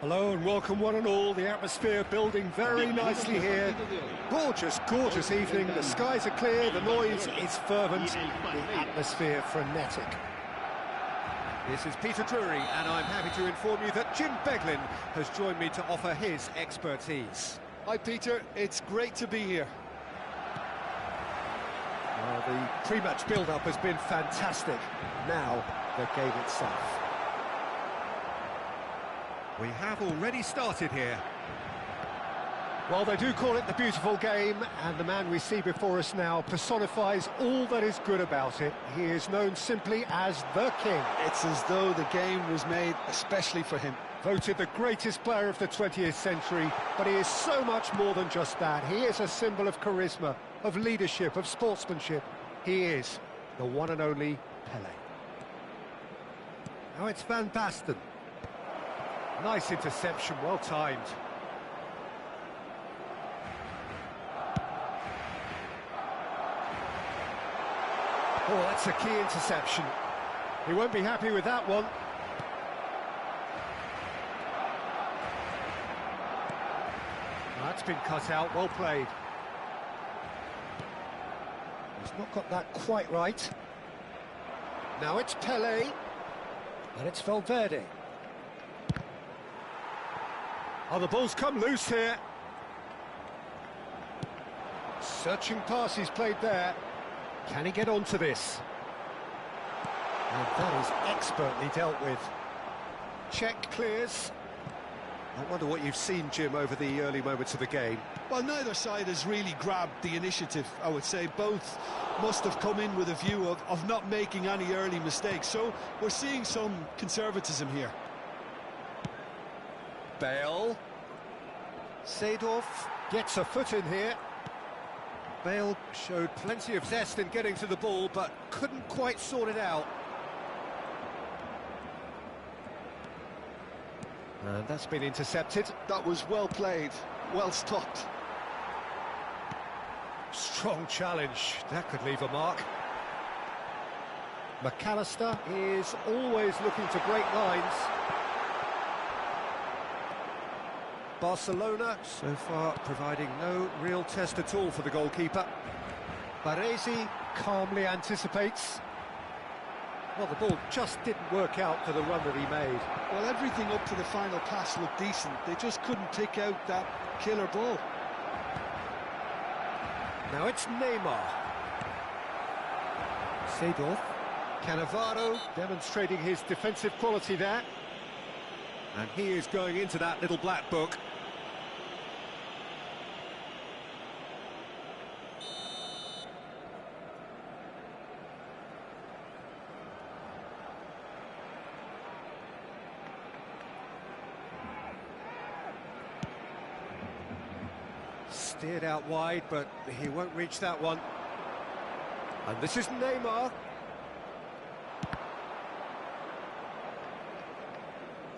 Hello and welcome one and all. The atmosphere building very nicely here. Gorgeous, gorgeous evening. The skies are clear, the noise is fervent, the atmosphere frenetic. This is Peter Drury and I'm happy to inform you that Jim Beglin has joined me to offer his expertise. Hi Peter, it's great to be here. Well, the pre-match build-up has been fantastic. Now, the game itself. We have already started here. Well, they do call it the beautiful game, and the man we see before us now personifies all that is good about it. He is known simply as the King. It's as though the game was made especially for him. Voted the greatest player of the 20th century, but he is so much more than just that. He is a symbol of charisma, of leadership, of sportsmanship. He is the one and only Pelé. Now it's Van Basten. Nice interception, well timed. Oh, that's a key interception. He won't be happy with that one. That's been cut out, well played. He's not got that quite right. Now it's Pelé, and it's Valverde. Oh, the ball's come loose here. Searching pass he's played there. Can he get onto this? And that is expertly dealt with. Check clears. I wonder what you've seen, Jim, over the early moments of the game. Well, neither side has really grabbed the initiative, I would say. Both must have come in with a view of not making any early mistakes. So we're seeing some conservatism here. Bale. Seedorf gets a foot in here. Bale showed plenty of zest in getting to the ball, but couldn't quite sort it out. And that's been intercepted. That was well played, well stopped. Strong challenge, that could leave a mark. McAllister is always looking to break lines. Barcelona, so far, providing no real test at all for the goalkeeper. Baresi calmly anticipates. Well, the ball just didn't work out for the run that he made. Well, everything up to the final pass looked decent. They just couldn't take out that killer ball. Now it's Neymar. Seedorf. Cannavaro demonstrating his defensive quality there. And he is going into that little black book. Steered out wide, but he won't reach that one. And this is Neymar.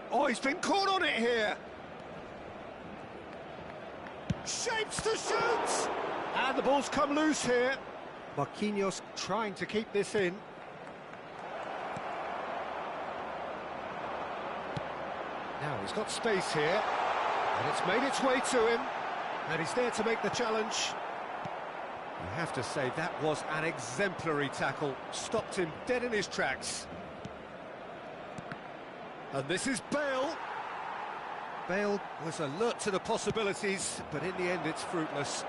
Oh, he's been caught on it here. Shapes to shoot! And the ball's come loose here. Marquinhos trying to keep this in. Now he's got space here. And it's made its way to him. And he's there to make the challenge. You have to say that was an exemplary tackle. Stopped him dead in his tracks. And this is Bale. Bale was alert to the possibilities, but in the end it's fruitless.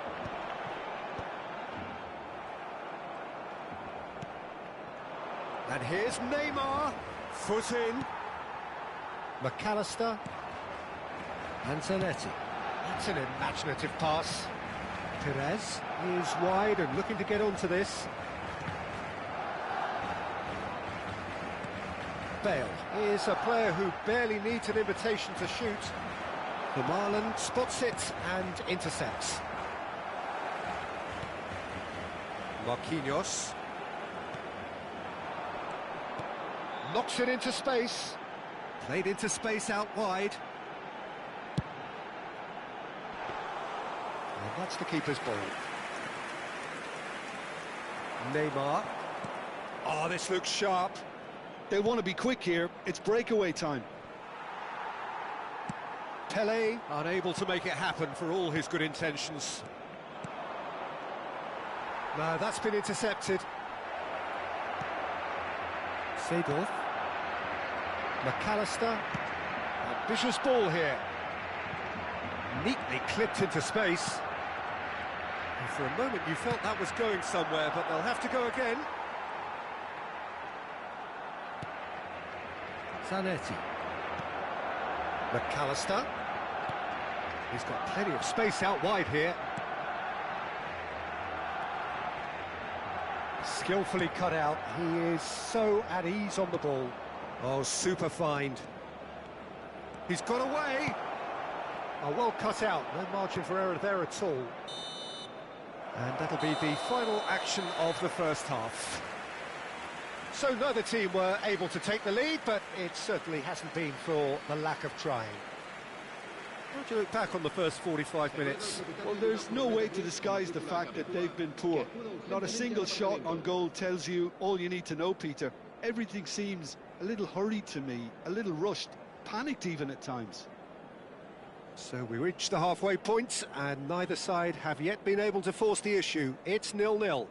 And here's Neymar. Foot in. McAllister. And Zanetti. That's an imaginative pass. Perez is wide and looking to get onto this. Bale is a player who barely needs an invitation to shoot. Marlon spots it and intercepts. Marquinhos knocks it into space. Played into space out wide. And that's the keeper's ball. Neymar. Oh, this looks sharp. They want to be quick here. It's breakaway time. Pele, unable to make it happen for all his good intentions. No, that's been intercepted. Seedorf. McAllister. Ambitious ball here. Neatly clipped into space. And for a moment you felt that was going somewhere, but they'll have to go again. Zanetti. McAllister. He's got plenty of space out wide here. Skillfully cut out. He is so at ease on the ball. Oh, super find. He's got away. Oh, well cut out. No margin for error there at all. And that'll be the final action of the first half. So neither team were able to take the lead, but it certainly hasn't been for the lack of trying. How do you look back on the first 45 minutes? Well, there's no way to disguise the fact that they've been poor. Not a single shot on goal tells you all you need to know, Peter. Everything seems a little hurried to me, a little rushed, panicked even at times. So we reached the halfway point, and neither side have yet been able to force the issue. It's 0-0.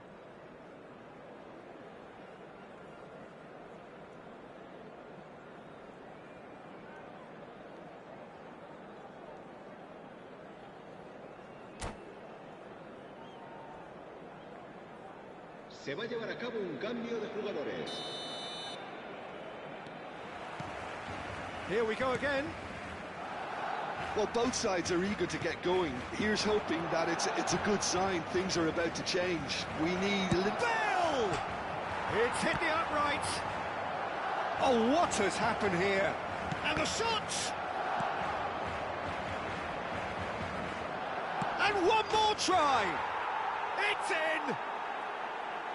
Se va a llevar a cabo un cambio de jugadores. Here we go again. Well, both sides are eager to get going. Here's hoping that it's a good sign. Things are about to change. We need a little... Bell! It's hit the upright. Oh, what has happened here? And the shot! And one more try! It's in!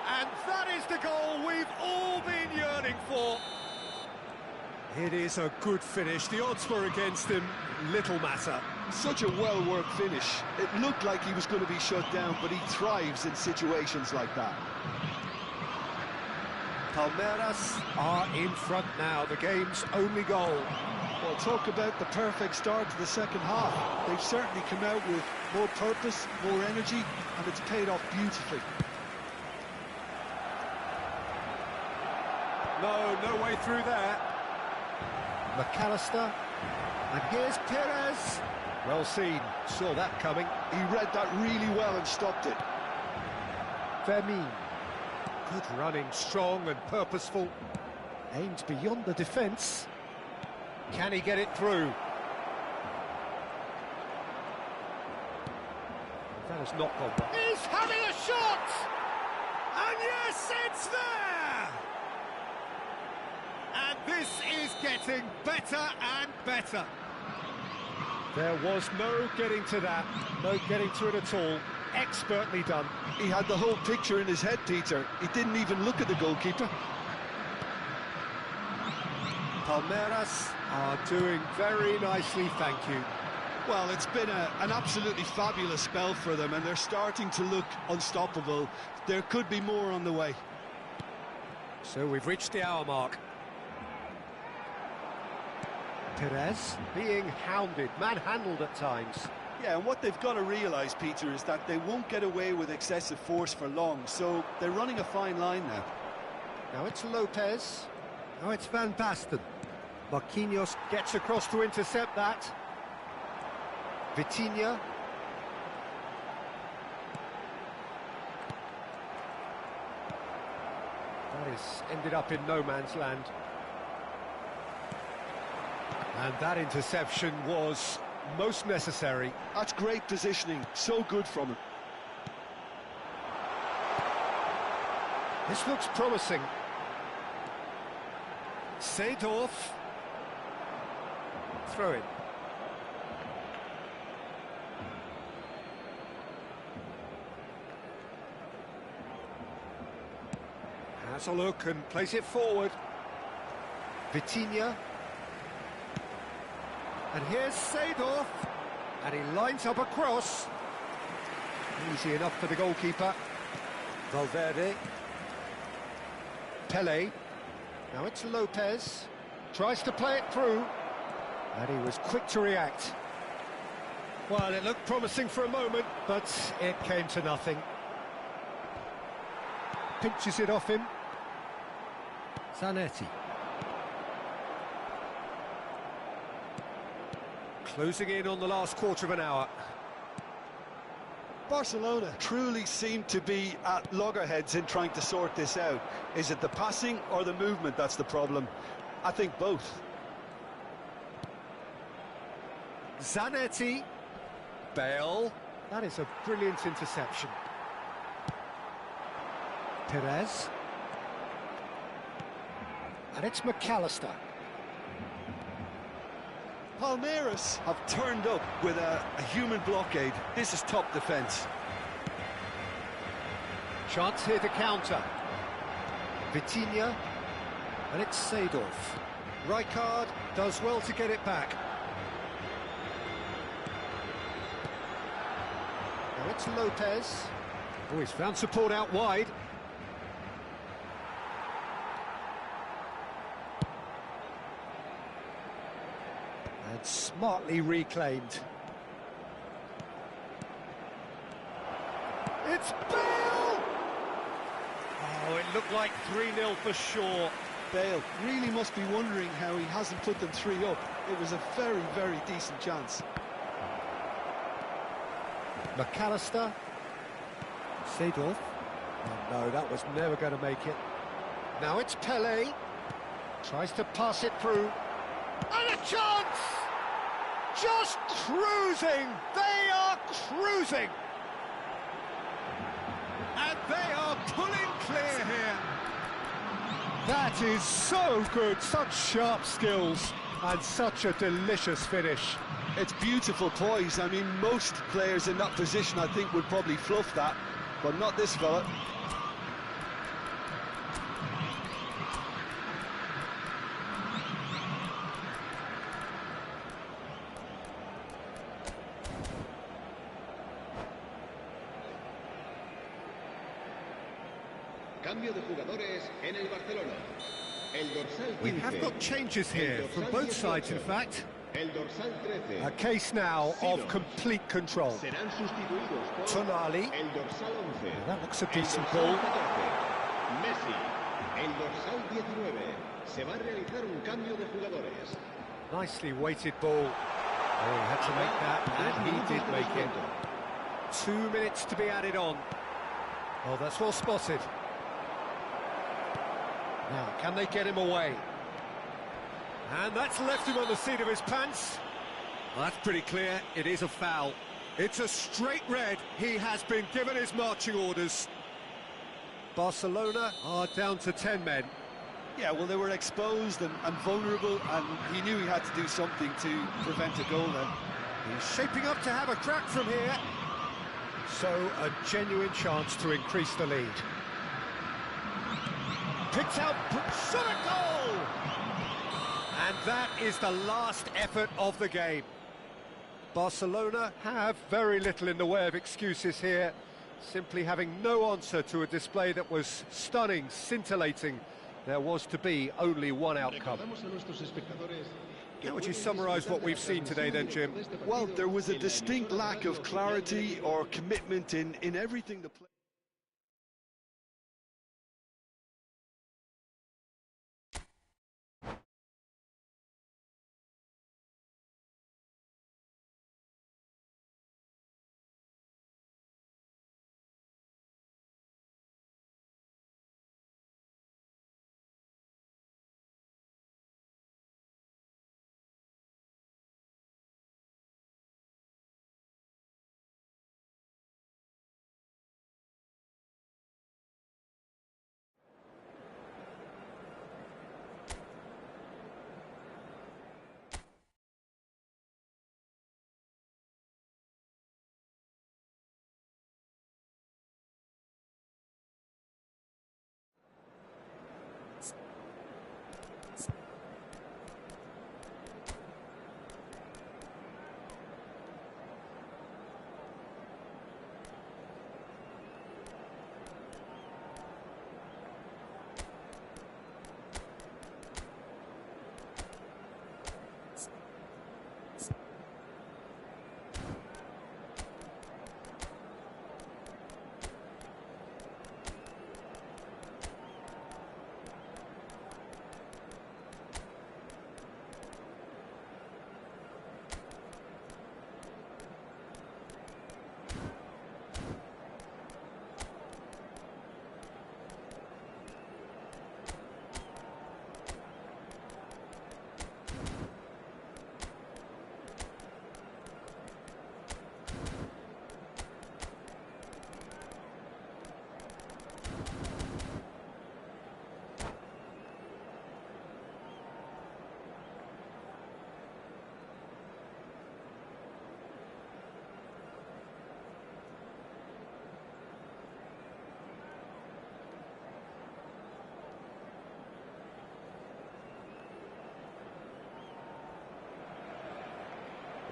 And that is the goal we've all been yearning for. It is a good finish. The odds were against him. Little matter. Such a well-worked finish. It looked like he was going to be shut down, but he thrives in situations like that. Palmeiras are in front now. The game's only goal. Well, talk about the perfect start to the second half. They've certainly come out with more purpose, more energy, and it's paid off beautifully. No way through there. McAllister, and here's Perez. Well seen, saw that coming. He read that really well and stopped it. Fermin, good running, strong and purposeful. Aimed beyond the defence. Can he get it through? That has not gone well. He's having a shot! And yes, it's there! And this is getting better and better. There was no getting to that, no getting to it at all. Expertly done. He had the whole picture in his head, Peter. He didn't even look at the goalkeeper. Palmeiras are doing very nicely, thank you. Well, it's been an absolutely fabulous spell for them, and they're starting to look unstoppable. There could be more on the way. So we've reached the hour mark. Perez being hounded, manhandled at times. Yeah, and what they've got to realise, Peter, is that they won't get away with excessive force for long, so they're running a fine line now. Now it's Lopez. Now it's Van Basten. Marquinhos gets across to intercept that. Vitinha. That is ended up in no man's land. And that interception was most necessary. That's great positioning, so good from him. This looks promising. Seedorf. Throw in. Has a look and plays it forward. Vitinha. And here's Seedorf. And he lines up a cross. Easy enough for the goalkeeper. Valverde. Pele. Now it's Lopez. Tries to play it through. And he was quick to react. Well, it looked promising for a moment, but it came to nothing. Pinches it off him. Zanetti. Closing in on the last quarter of an hour. Barcelona truly seem to be at loggerheads in trying to sort this out. Is it the passing or the movement that's the problem? I think both. Zanetti. Bale. That is a brilliant interception. Perez. And it's McAllister. Palmeiras have turned up with a human blockade. This is top defence. Chance here to counter. Vitinha. And it's Seedorf. Rijkaard does well to get it back. Now it's Lopez. Oh, he's found support out wide. And smartly reclaimed. It's Bale! Oh, it looked like 3-0 for sure. Bale really must be wondering how he hasn't put them 3 up. It was a very, very decent chance. McAllister. Seedorf. Oh, no, that was never going to make it. Now it's Pelé. Tries to pass it through. And a chance! Just cruising! They are cruising! And they are pulling clear here. That is so good. Such sharp skills and such a delicious finish. It's beautiful poise. I mean, most players in that position, I think, would probably fluff that, but not this fella. Cambio de jugadores en el Barcelona. El dorsal 15. We have got changes here from both sides, in fact. El dorsal 13. A case now of complete control. Serán sustituidos por Tonali. el dorsal 11. That looks a El decent dorsal ball. 14. Messi. El dorsal 19. Se va a realizar un cambio de jugadores. Nicely weighted ball. Oh, he had to make that, and he did make it. 2 minutes to be added on. Oh, that's well spotted. Now, can they get him away? And that's left him on the seat of his pants. Well, that's pretty clear. It is a foul. It's a straight red. He has been given his marching orders. Barcelona are down to 10 men. Yeah, well, they were exposed and vulnerable, and he knew he had to do something to prevent a goal then. He's shaping up to have a crack from here. So, a genuine chance to increase the lead. Picked out, shot a goal! And that is the last effort of the game. Barcelona have very little in the way of excuses here, simply having no answer to a display that was stunning, scintillating. There was to be only one outcome. How would you summarise what we've seen today then, Jim? Well, there was a distinct lack of clarity or commitment in everything the play.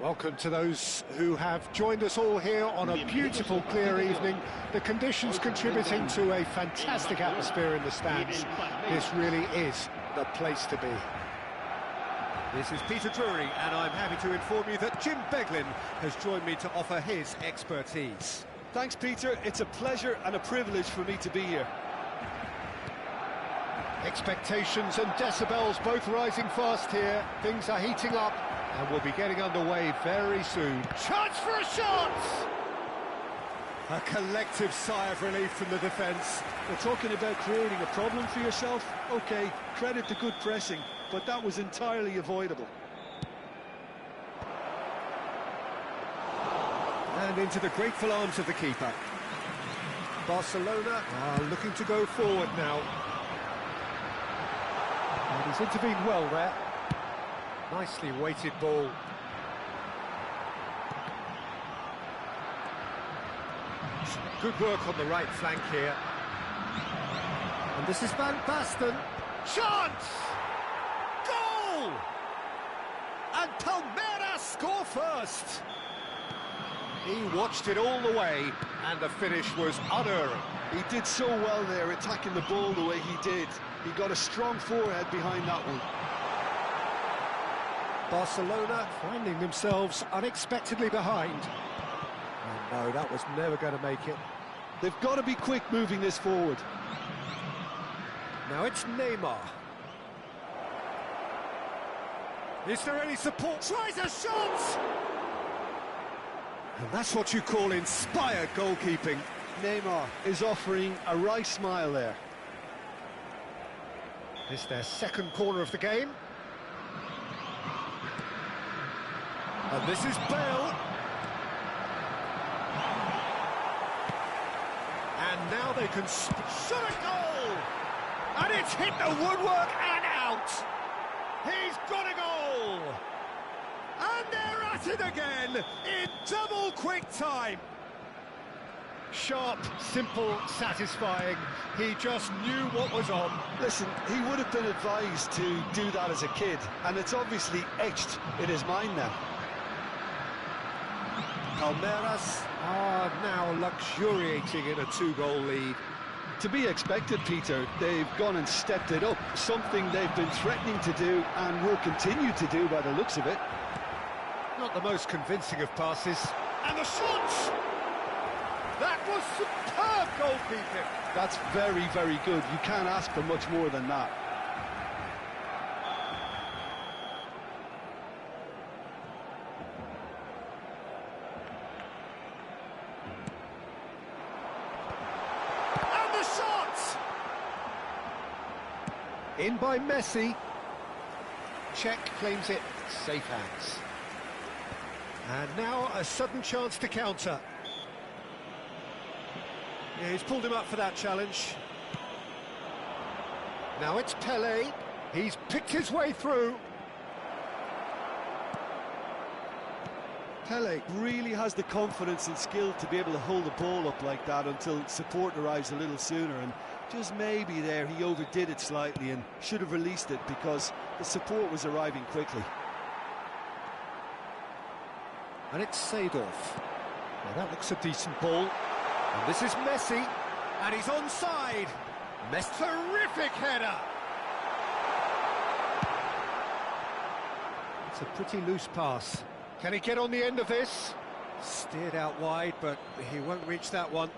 Welcome to those who have joined us all here on a beautiful, clear evening. The conditions contributing to a fantastic atmosphere in the stands. This really is the place to be. This is Peter Drury, and I'm happy to inform you that Jim Beglin has joined me to offer his expertise. Thanks, Peter. It's a pleasure and a privilege for me to be here. Expectations and decibels both rising fast here. Things are heating up, and we'll be getting underway very soon. Chance for a shot! A collective sigh of relief from the defence. We're talking about creating a problem for yourself. OK, credit to good pressing, but that was entirely avoidable. And into the grateful arms of the keeper. Barcelona are looking to go forward now. And he's intervened well there. Nicely weighted ball. Good work on the right flank here. And this is Van Basten. Chance! Goal! And Palmeiras score first. He watched it all the way, and the finish was unerring. He did so well there, attacking the ball the way he did. He got a strong forehead behind that one. Barcelona finding themselves unexpectedly behind. And no, that was never going to make it. They've got to be quick moving this forward. Now it's Neymar. Is there any support? Tries a shot! And that's what you call inspired goalkeeping. Neymar is offering a wry smile there. It's their second corner of the game. And this is Bale. And now they can shot a goal! And it's hit the woodwork and out! He's got a goal! And they're at it again in double quick time. Sharp, simple, satisfying. He just knew what was on. Listen, he would have been advised to do that as a kid, and it's obviously etched in his mind now. Palmeiras are now luxuriating in a two-goal lead. To be expected, Peter. They've gone and stepped it up, something they've been threatening to do and will continue to do by the looks of it. Not the most convincing of passes. And the shot! That was superb goalkeeping. That's very, very good. You can't ask for much more than that. And the shot! In by Messi. Czech claims it. Safe hands. And now a sudden chance to counter. Yeah, he's pulled him up for that challenge. Now it's Pelé. He's picked his way through. Pelé really has the confidence and skill to be able to hold the ball up like that until support arrives a little sooner, and just maybe there he overdid it slightly and should have released it because the support was arriving quickly. And it's Seedorf. Now that looks a decent ball. And this is Messi. And he's onside. Messi. Terrific header. It's a pretty loose pass. Can he get on the end of this? Steered out wide, but he won't reach that one.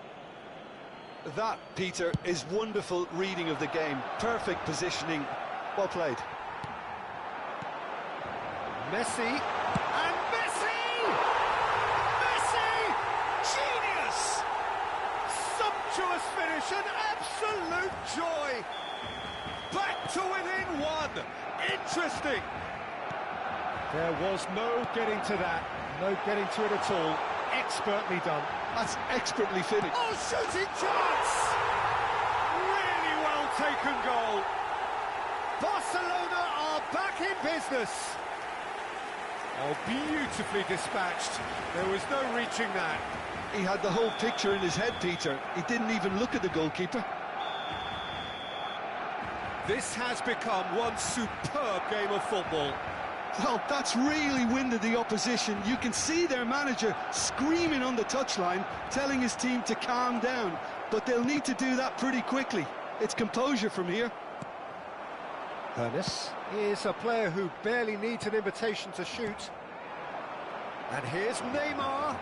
That, Peter, is wonderful reading of the game. Perfect positioning. Well played. Messi. And Messi! Messi! Genius! Sumptuous finish, an absolute joy. Back to within one. Interesting. There was no getting to that. No getting to it at all. Expertly done. That's expertly finished. Oh, shooting chance! Really well taken goal. Barcelona are back in business. Oh, beautifully dispatched. There was no reaching that. He had the whole picture in his head, Peter. He didn't even look at the goalkeeper. This has become one superb game of football. Well, that's really winded the opposition. You can see their manager screaming on the touchline, telling his team to calm down. But they'll need to do that pretty quickly. It's composure from here. Ernest is a player who barely needs an invitation to shoot. And here's Neymar.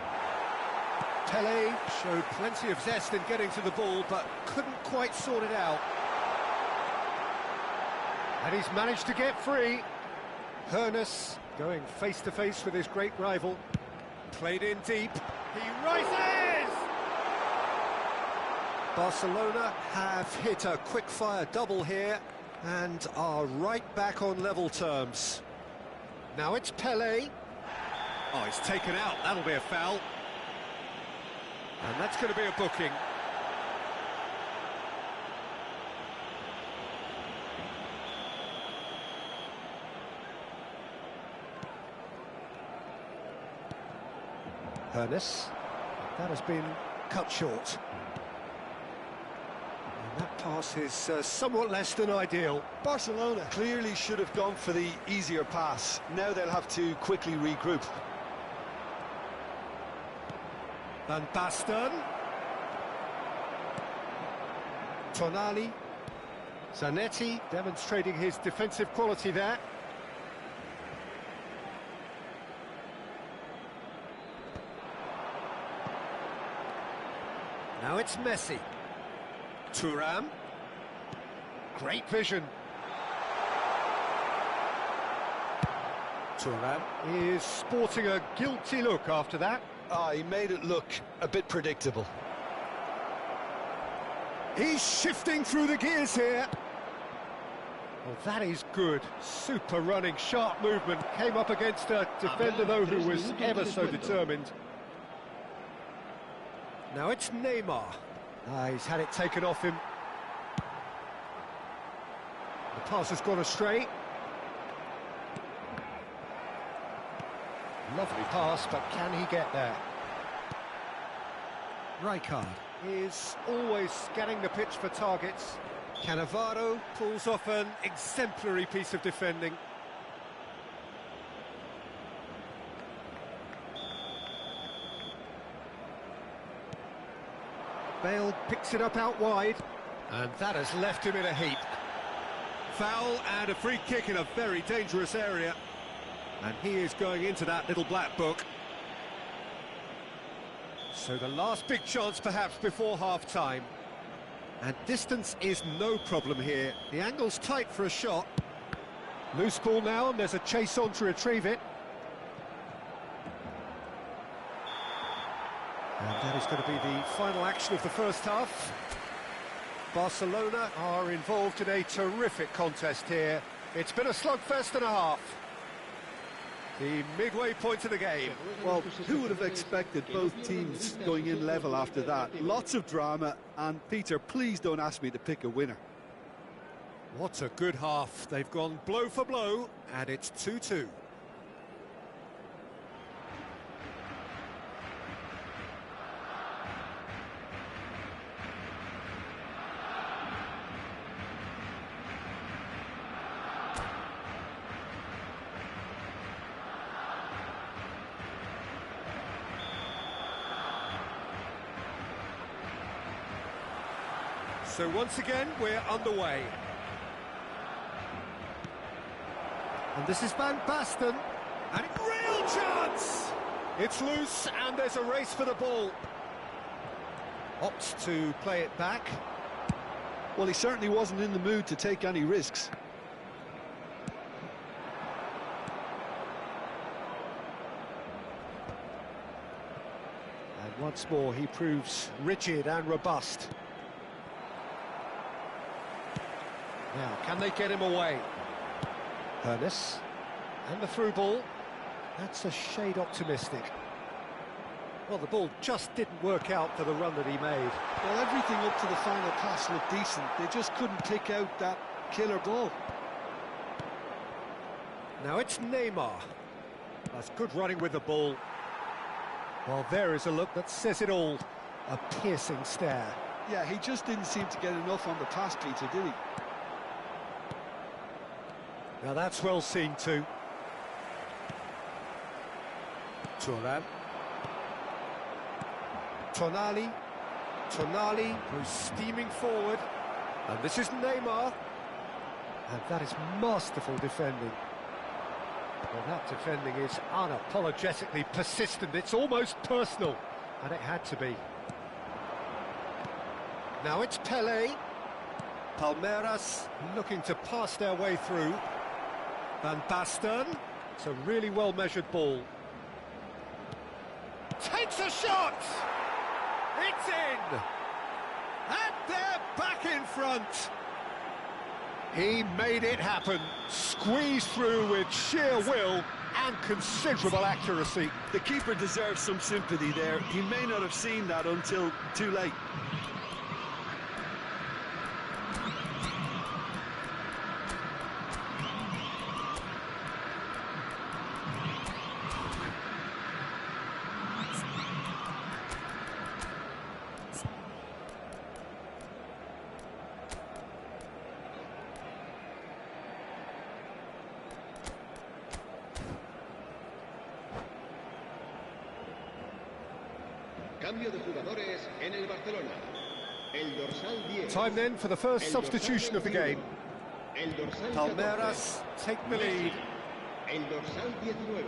Pele showed plenty of zest in getting to the ball, but couldn't quite sort it out. And he's managed to get free. Ernest going face-to-face with his great rival. Played in deep. He rises! Barcelona have hit a quick-fire double here and are right back on level terms. Now it's Pele. Oh, it's taken out. That'll be a foul. And that's going to be a booking. Ernest, that has been cut short. And that pass is somewhat less than ideal. Barcelona clearly should have gone for the easier pass. Now they'll have to quickly regroup. Van Basten. Tonali. Zanetti demonstrating his defensive quality there. Now it's Messi. Thuram. Great vision. Thuram is sporting a guilty look after that. He made it look a bit predictable. He's shifting through the gears here. Well, that is good. Super running, sharp movement. Came up against a defender, though, who was ever so determined. Now it's Neymar. He's had it taken off him. The pass has gone astray. Lovely pass, but can he get there? Rijkaard is always scanning the pitch for targets. Cannavaro pulls off an exemplary piece of defending. Bale picks it up out wide, and that has left him in a heap. Foul and a free kick in a very dangerous area. And he is going into that little black book. So the last big chance perhaps before half-time. And distance is no problem here. The angle's tight for a shot. Loose ball now, and there's a chase on to retrieve it. And that is going to be the final action of the first half. Barcelona are involved in a terrific contest here. It's been a slugfest and a half. The midway point of the game. Well, who would have expected both teams going in level after that? Lots of drama, and Peter, please don't ask me to pick a winner. What a good half. They've gone blow for blow, and it's 2-2. So once again, we're underway. And this is Van Basten. And real chance! It's loose, and there's a race for the ball. Opts to play it back. Well, he certainly wasn't in the mood to take any risks. And once more, he proves rigid and robust. Now, can they get him away? Ernest, and the through ball. That's a shade optimistic. Well, the ball just didn't work out for the run that he made. Well, everything up to the final pass looked decent. They just couldn't pick out that killer ball. Now it's Neymar. That's good running with the ball. Well, there is a look that says it all. A piercing stare. Yeah, he just didn't seem to get enough on the pass, Peter, did he? Now that's well seen too. Turan. Tonali goes steaming forward. And this is Neymar. And that is masterful defending. Well, that defending is unapologetically persistent. It's almost personal. And it had to be. Now it's Pele. Palmeiras looking to pass their way through. Van Basten. It's a really well-measured ball. Takes a shot! It's in! And they're back in front! He made it happen. Squeezed through with sheer will and considerable accuracy. The keeper deserves some sympathy there. He may not have seen that until too late. Cambio de jugadores en el Barcelona. El dorsal 10. Time then for the first substitution of the game. El dorsal Palmeiras take the lead. El dorsal 19.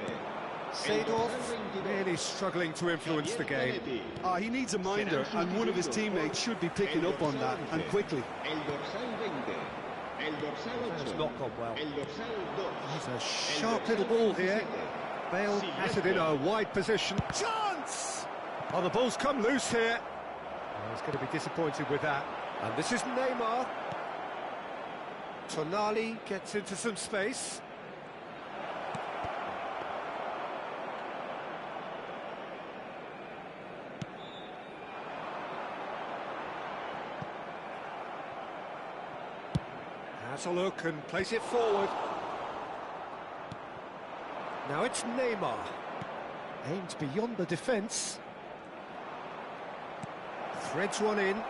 Seedorf really struggling to influence the game. He needs a minder, and one of his teammates should be picking up on that, and quickly. El dorsal 20. El dorsal 8. That's not gone well. El dorsal 2. There's a sharp little ball here. Bale has it in a wide position. Chance! Oh, the ball's come loose here. Oh, he's going to be disappointed with that. And this is Neymar. Tonali gets into some space. Has a look and plays it forward. Now it's Neymar. Aimed beyond the defence. Threads one in.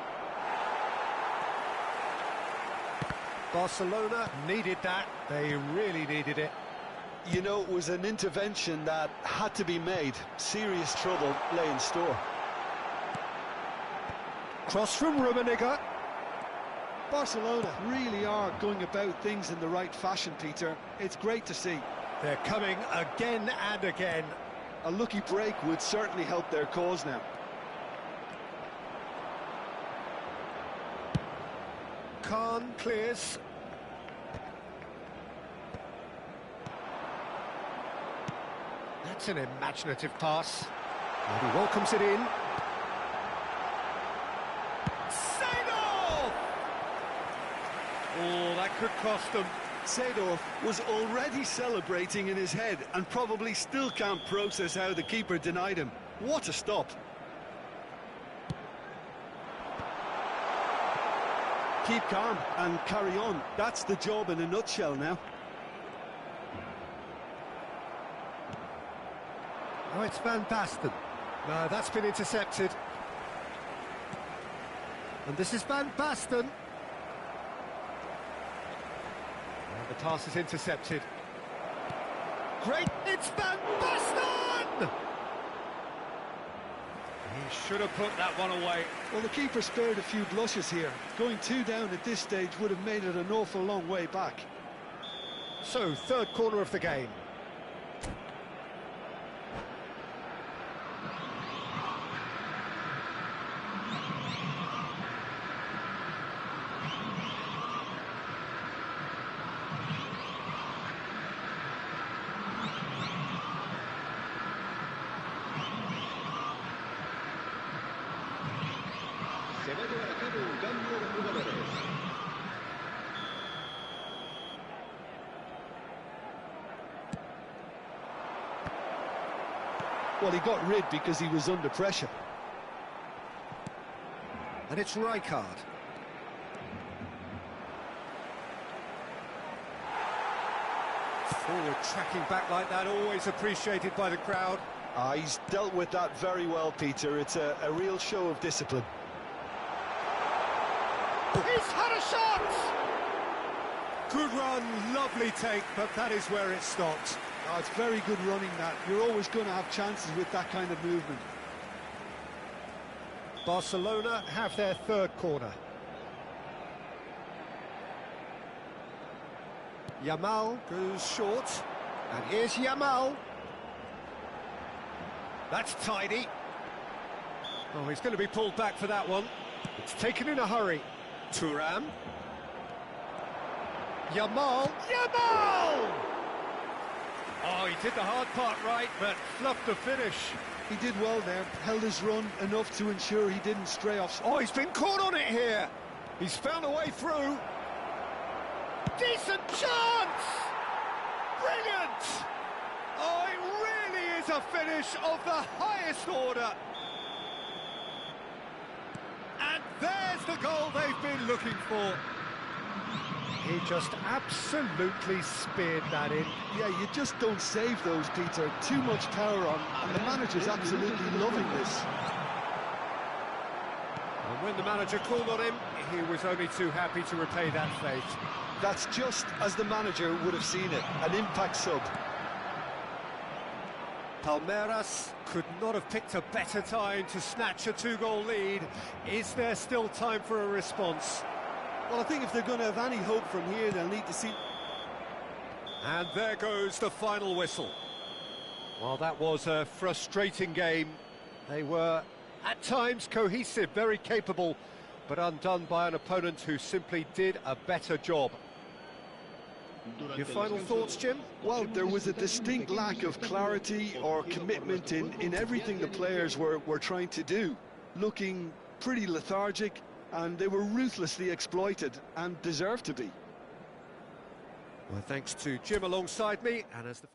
Barcelona needed that. They really needed it. You know, it was an intervention that had to be made. Serious trouble lay in store. Cross from Rummenigge. Barcelona really are going about things in the right fashion, Peter. It's great to see. They're coming again and again. A lucky break would certainly help their cause now. Khan clears. That's an imaginative pass. And he welcomes it in. Seedorf! Oh, that could cost them. Seedorf was already celebrating in his head and probably still can't process how the keeper denied him. What a stop. Keep calm and carry on. That's the job in a nutshell now. Oh, it's Van Basten. No, that's been intercepted. And this is Van Basten. And the pass is intercepted. Great, it's Van Basten! He should have put that one away. Well, the keeper spared a few blushes here. Going 2 down at this stage would have made it an awful long way back. So, third corner of the game. Se va a llevar a cabo un cambio de jugadores. Well, he got rid because he was under pressure. And it's Rijkaard. Forward tracking back like that, always appreciated by the crowd. He's dealt with that very well, Peter. It's a real show of discipline. He's had a shot! Good run, lovely take, but that is where it stopped. Oh, it's very good running, that. You're always going to have chances with that kind of movement. Barcelona have their third corner. Yamal goes short, and here's Yamal. That's tidy. Oh, he's going to be pulled back for that one. It's taken in a hurry. Thuram. Yamal. Yamal! Oh, he did the hard part right, but fluffed the finish. He did well there, held his run enough to ensure he didn't stray off. Oh, he's been caught on it here. He's found a way through. Decent chance! Brilliant! Oh, it really is a finish of the highest order. And there's the goal they've been looking for. He just absolutely speared that in. Yeah, you just don't save those, Peter. Too much power on, and the manager's absolutely loving this. And when the manager called on him, he was only too happy to repay that faith. That's just as the manager would have seen it, an impact sub. Palmeiras could not have picked a better time to snatch a two-goal lead. Is there still time for a response? Well, I think if they're going to have any hope from here, they'll need to see... And there goes the final whistle. Well, that was a frustrating game. They were, at times, cohesive, very capable, but undone by an opponent who simply did a better job. Your final thoughts, Jim? Well, there was a distinct lack of clarity or commitment in everything the players were trying to do. Looking pretty lethargic, and they were ruthlessly exploited, and deserved to be. Well, thanks to Jim alongside me, and as the...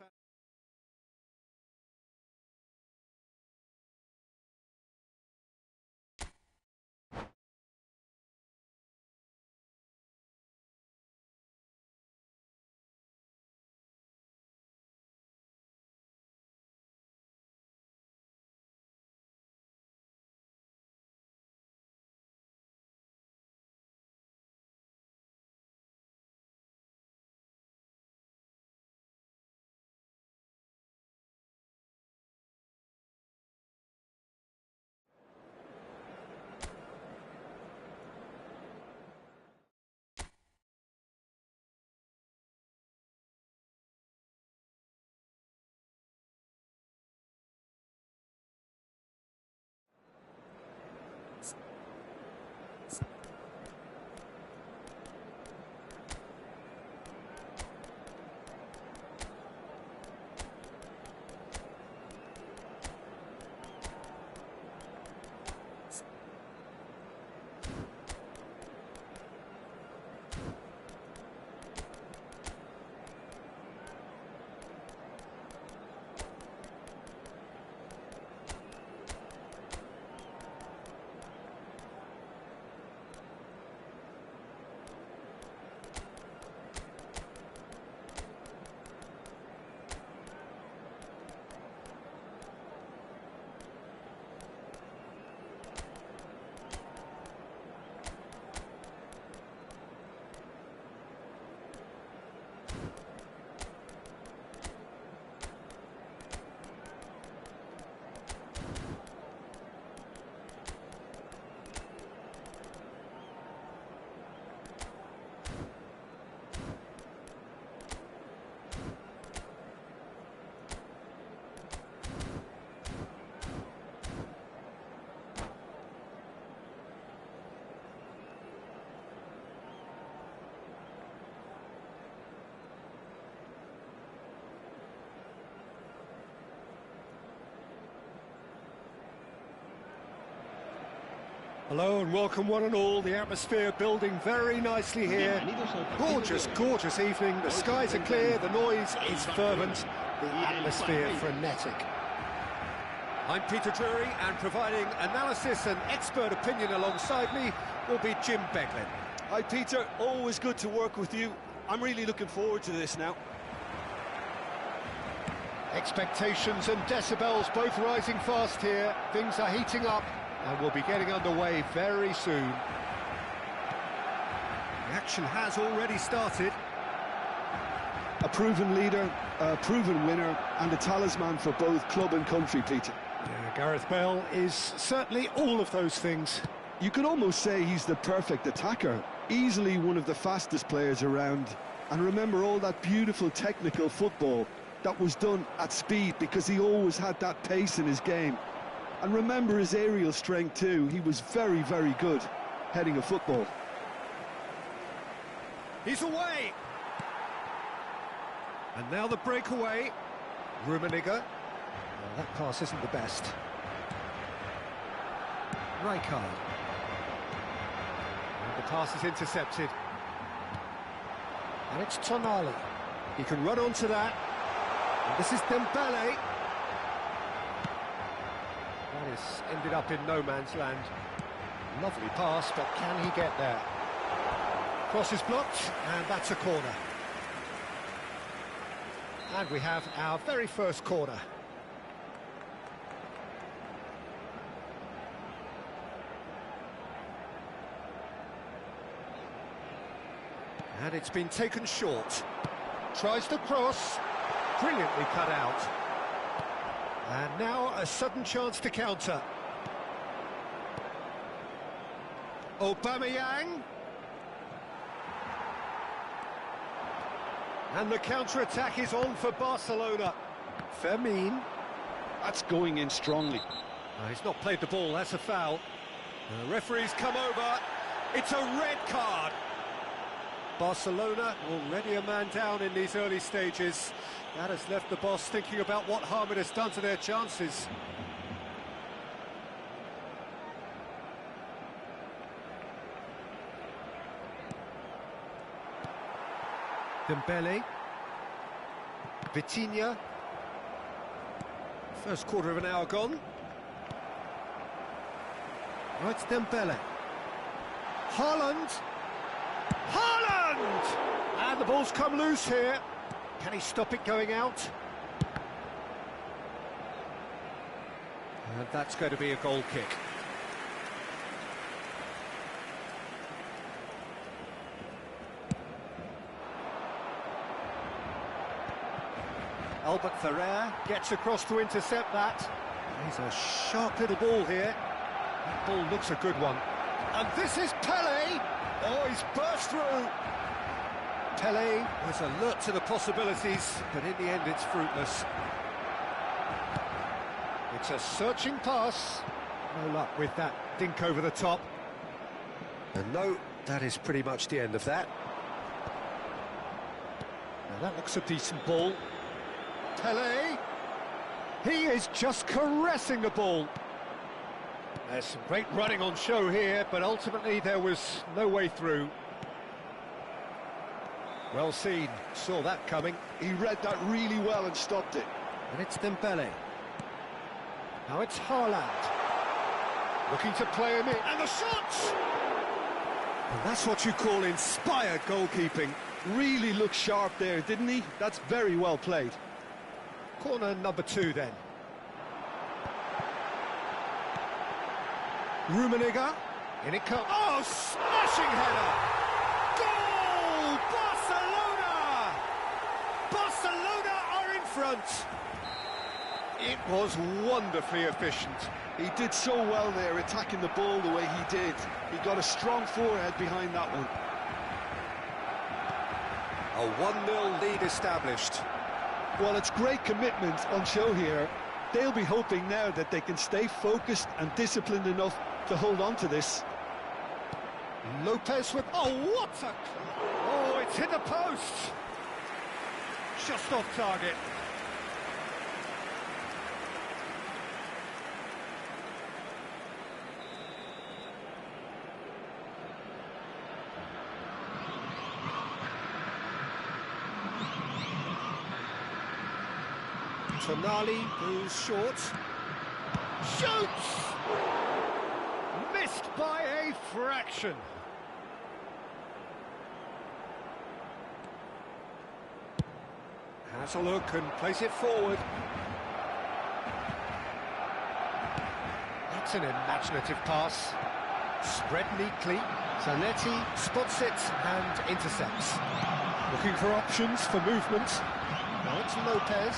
Hello and welcome one and all. The atmosphere building very nicely here. Gorgeous, gorgeous evening. The skies are clear, the noise is fervent, the atmosphere frenetic. I'm Peter Drury, and providing analysis and expert opinion alongside me will be Jim Beglin. Hi Peter, always good to work with you. I'm really looking forward to this now. Expectations and decibels both rising fast here. Things are heating up, and we'll be getting underway very soon. The action has already started. A proven leader, a proven winner, and a talisman for both club and country, Peter. Yeah, Gareth Bale is certainly all of those things. You could almost say he's the perfect attacker, easily one of the fastest players around. And remember all that beautiful technical football that was done at speed, because he always had that pace in his game. And remember his aerial strength too. He was very, very good heading a football. He's away! And now the breakaway. Rummenigge. Well, that pass isn't the best. Rijkaard. And the pass is intercepted. And it's Tonali. He can run onto that. And this is Dembele. That has ended up in no man's land. Lovely pass, but can he get there? Cross is blocked, and that's a corner. And we have our very first corner. And it's been taken short. Tries to cross. Brilliantly cut out. And now a sudden chance to counter. Aubameyang. And the counter-attack is on for Barcelona. Fermin. That's going in strongly. He's not played the ball, that's a foul. The referee's come over. It's a red card. Barcelona already a man down in these early stages. That has left the boss thinking about what harm it has done to their chances. Dembele. Vitinha. First quarter of an hour gone. Right, it's Dembele. Haaland. Haaland! And the ball's come loose here. Can he stop it going out? And that's going to be a goal kick. Albert Ferrer gets across to intercept that. He's a sharp little ball here. That ball looks a good one. And this is Pele. Oh, he's burst through. Pele was alert to the possibilities, but in the end it's fruitless. It's a searching pass. No luck with that dink over the top. And no, that is pretty much the end of that. Now that looks a decent ball. Pele. He is just caressing the ball. There's some great running on show here, but ultimately there was no way through. Well seen, saw that coming. He read that really well and stopped it. And it's Dembele. Now it's Haaland. Looking to play him in, and the shot! And that's what you call inspired goalkeeping. Really looked sharp there, didn't he? That's very well played. Corner number 2 then. Rummenigge. In it comes. Oh, smashing header! Goal! Barcelona! Barcelona are in front. It was wonderfully efficient. He did so well there, attacking the ball the way he did. He got a strong forehead behind that one. A 1-0 lead established. Well, it's great commitment on show here. They'll be hoping now that they can stay focused and disciplined enough to hold on to this. Lopez with... Oh, what a... Oh, it's hit the post. Just off target. Tonali goes short. Shoots! Missed by a fraction. Has a look and plays it forward. That's an imaginative pass. Spread neatly. Zanetti spots it and intercepts. Looking for options for movement. Now it's Lopez.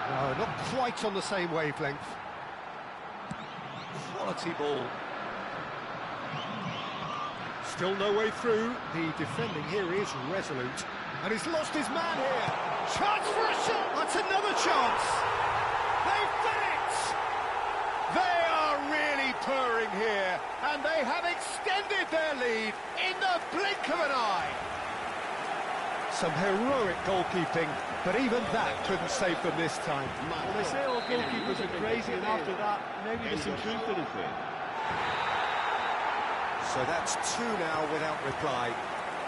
No, not quite on the same wavelength. Quality ball. Still no way through. The defending here is resolute. And he's lost his man here. Chance for a shot. That's another chance. They've done it. They are really purring here. And they have extended their lead in the blink of an eye. Some heroic goalkeeping, but even that couldn't save them this time. Well, they say all goalkeepers are crazy, and after that, maybe there's some truth in it. So that's 2 now without reply.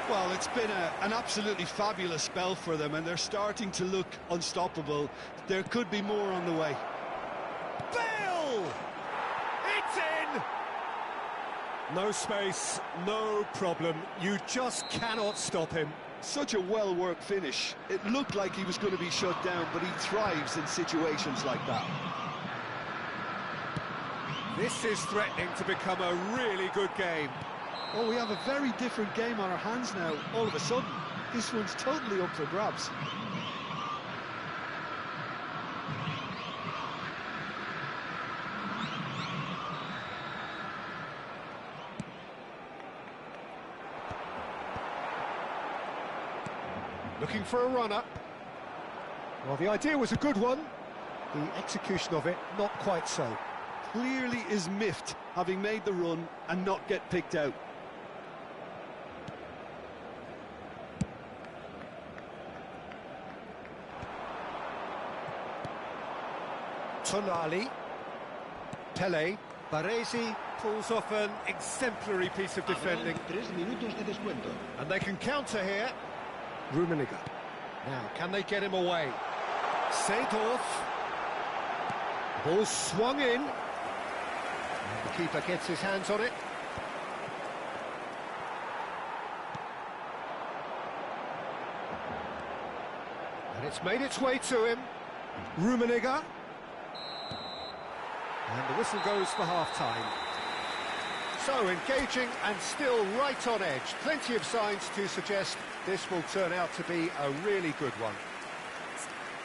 Well, it's been an absolutely fabulous spell for them, and they're starting to look unstoppable. There could be more on the way. Bale! It's in! No space, no problem. You just cannot stop him. Such a well-worked finish. It looked like he was going to be shut down, but he thrives in situations like that. This is threatening to become a really good game. Well, we have a very different game on our hands now, all of a sudden. This one's totally up for grabs. Looking for a runner. Well, the idea was a good one. The execution of it, not quite so. Clearly is miffed, having made the run and not get picked out. Tonali. Pele. Baresi pulls off an exemplary piece of defending. 3 minutos de descuento. And they can counter here. Rummenigge. Now, can they get him away? Seedorf. Ball swung in. And the keeper gets his hands on it. And it's made its way to him. Rummenigge. And the whistle goes for half-time. So, engaging and still right on edge. Plenty of signs to suggest this will turn out to be a really good one.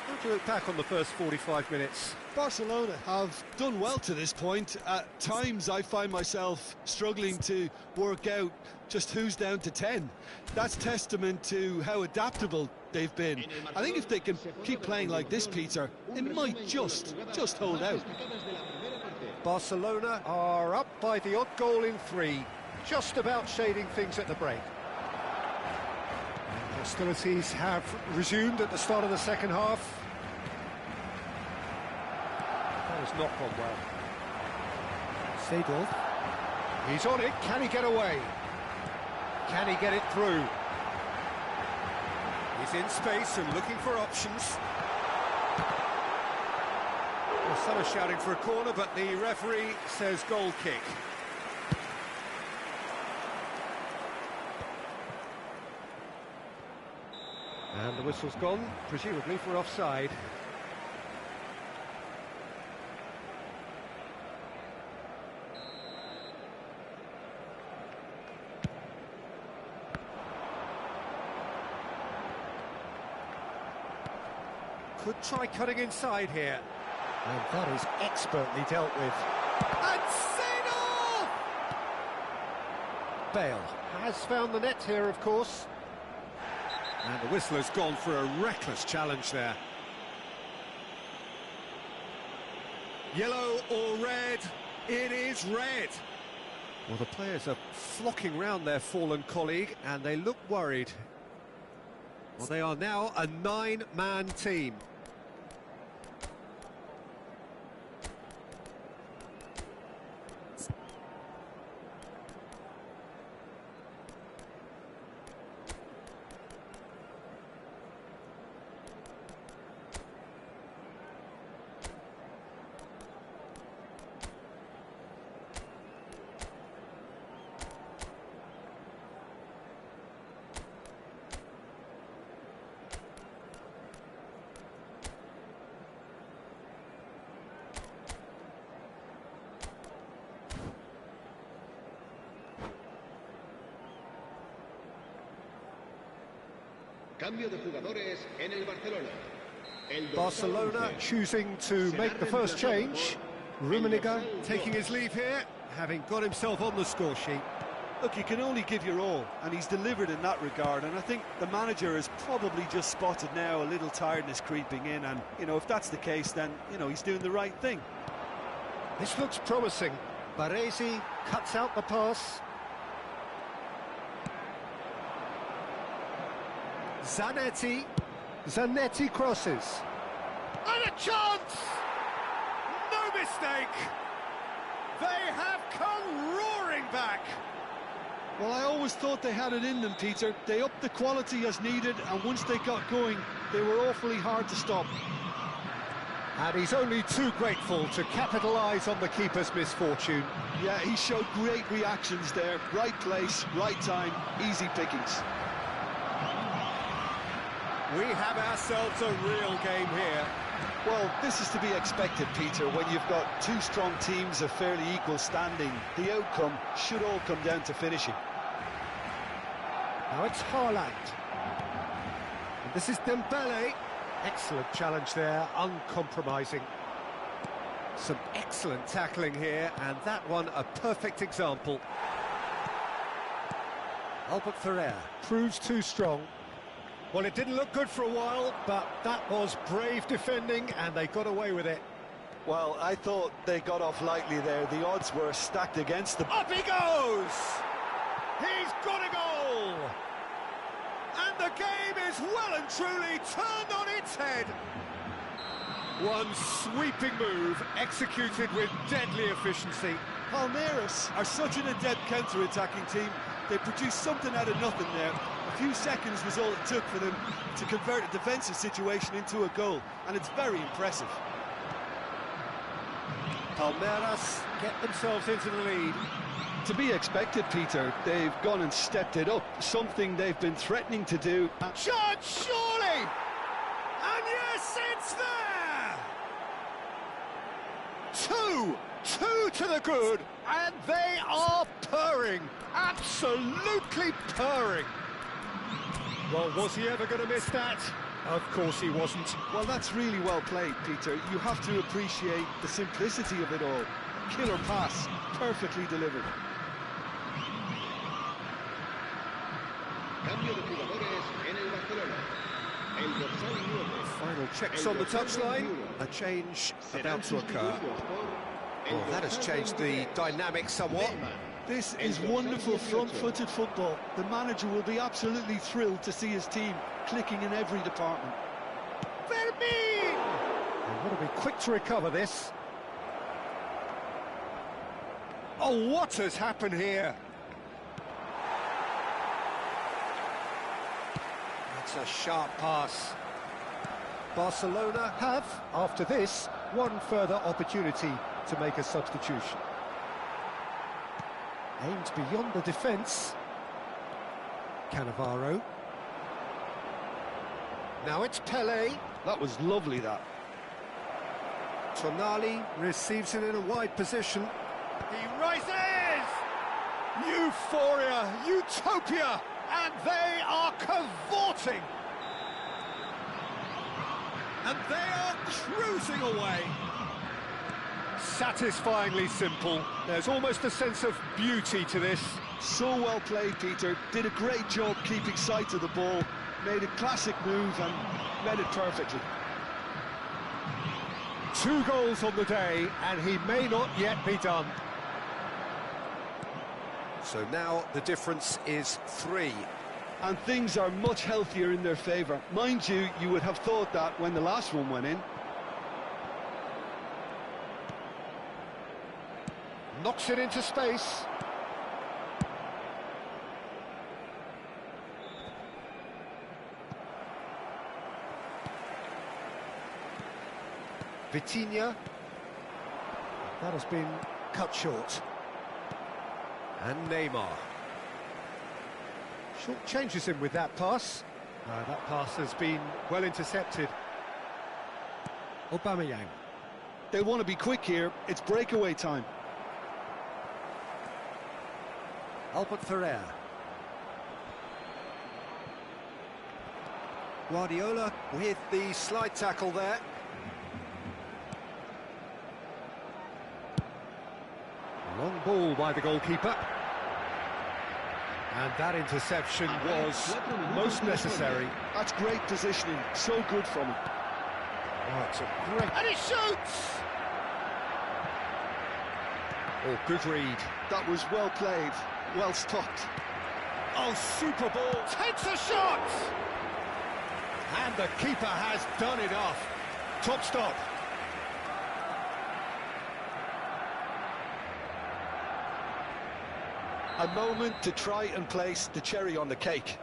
How do you look back on the first 45 minutes? Barcelona have done well to this point. At times I find myself struggling to work out just who's down to 10. That's testament to how adaptable they've been. I think if they can keep playing like this, Peter, it might just hold out. Barcelona are up by the odd goal in 3, just about shading things at the break. And hostilities have resumed at the start of the second half. That has not gone well. Seedorf. He's on it. Can he get away? Can he get it through? He's in space and looking for options. Well, some are shouting for a corner, but the referee says goal kick. And the whistle's gone, presumably for offside. Could try cutting inside here. And that is expertly dealt with. And Seedorf! Bale has found the net here, of course. And the whistle has gone for a reckless challenge there. Yellow or red? It is red. Well, the players are flocking round their fallen colleague, and they look worried. Well, they are now a 9-man team. Cambio de jugadores en el Barcelona. Barcelona choosing to make the first change. Rummenigge taking his leave here, having got himself on the score sheet. Look, you can only give your all, and he's delivered in that regard, and I think the manager has probably just spotted now a little tiredness creeping in, and, you know, if that's the case, then, you know, he's doing the right thing. This looks promising. Baresi cuts out the pass. Zanetti crosses. And a chance! No mistake! They have come roaring back! Well, I always thought they had it in them, Peter. They upped the quality as needed, and once they got going, they were awfully hard to stop. And he's only too grateful to capitalise on the keeper's misfortune. Yeah, he showed great reactions there. Right place, right time, easy pickings. We have ourselves a real game here. Well, this is to be expected, Peter, when you've got two strong teams of fairly equal standing. The outcome should all come down to finishing. Now it's Haaland. And this is Dembele. Excellent challenge there, uncompromising. Some excellent tackling here, and that one a perfect example. Albert Ferrer proves too strong. Well, it didn't look good for a while, but that was brave defending, and they got away with it. Well, I thought they got off lightly there. The odds were stacked against them. Up he goes! He's got a goal! And the game is well and truly turned on its head. One sweeping move, executed with deadly efficiency. Palmeiras are such an adept counter-attacking team. They produced something out of nothing there. A few seconds was all it took for them to convert a defensive situation into a goal, and it's very impressive. Palmeiras get themselves into the lead. To be expected, Peter. They've gone and stepped it up, something they've been threatening to do. Shot, surely! And yes, it's there! Two to the good, and they are purring, absolutely purring. Well, was he ever going to miss that? Of course he wasn't. Well, that's really well played, Peter. You have to appreciate the simplicity of it all. Killer pass, perfectly delivered. Cambio de jugadores en el Barcelona. El dorsal 9. Final checks on the touchline. A change about to occur. Well, that has changed the dynamic somewhat. This is wonderful front-footed football. The manager will be absolutely thrilled to see his team clicking in every department. They've got to be quick to recover this. Oh, what has happened here? That's a sharp pass. Barcelona have, after this, one further opportunity to make a substitution. Aimed beyond the defence. Cannavaro. Now it's Pelé. That was lovely, that. Tonali receives it in a wide position. He rises! Euphoria, utopia, and they are cavorting. And they are cruising away. Satisfyingly simple. There's almost a sense of beauty to this. So well played, Peter. Did a great job keeping sight of the ball. Made a classic move and read it perfectly. 2 goals on the day, and he may not yet be done. So now the difference is 3. And things are much healthier in their favour. Mind you, you would have thought that when the last one went in. Knocks it into space. Vitinha. That has been cut short. And Neymar. Short changes him with that pass. That pass has been well intercepted. Aubameyang. They want to be quick here. It's breakaway time. Albert Ferrer. Guardiola with the slide tackle there. Long ball by the goalkeeper. And that interception was most necessary. That's great positioning, so good from him. Oh, it's a great... And he shoots! Oh, good read. That was well played, well stopped. Oh, super ball. Takes a shot! And the keeper has done it off. Top stop. A moment to try and place the cherry on the cake.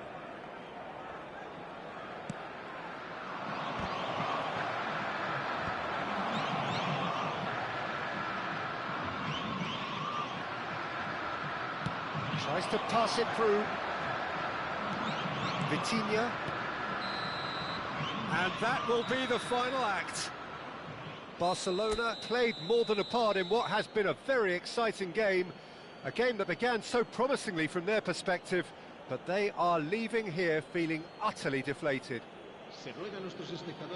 Tries to pass it through. Vitinha. And that will be the final act. Barcelona played more than a part in what has been a very exciting game. A game that began so promisingly from their perspective, but they are leaving here feeling utterly deflated.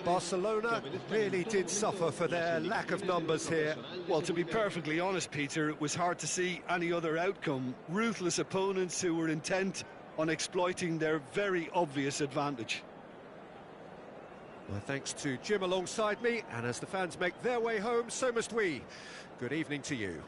Barcelona really did suffer for their lack of numbers here. Well, to be perfectly honest, Peter, it was hard to see any other outcome. Ruthless opponents who were intent on exploiting their very obvious advantage. My thanks to Jim alongside me, and as the fans make their way home, so must we. Good evening to you.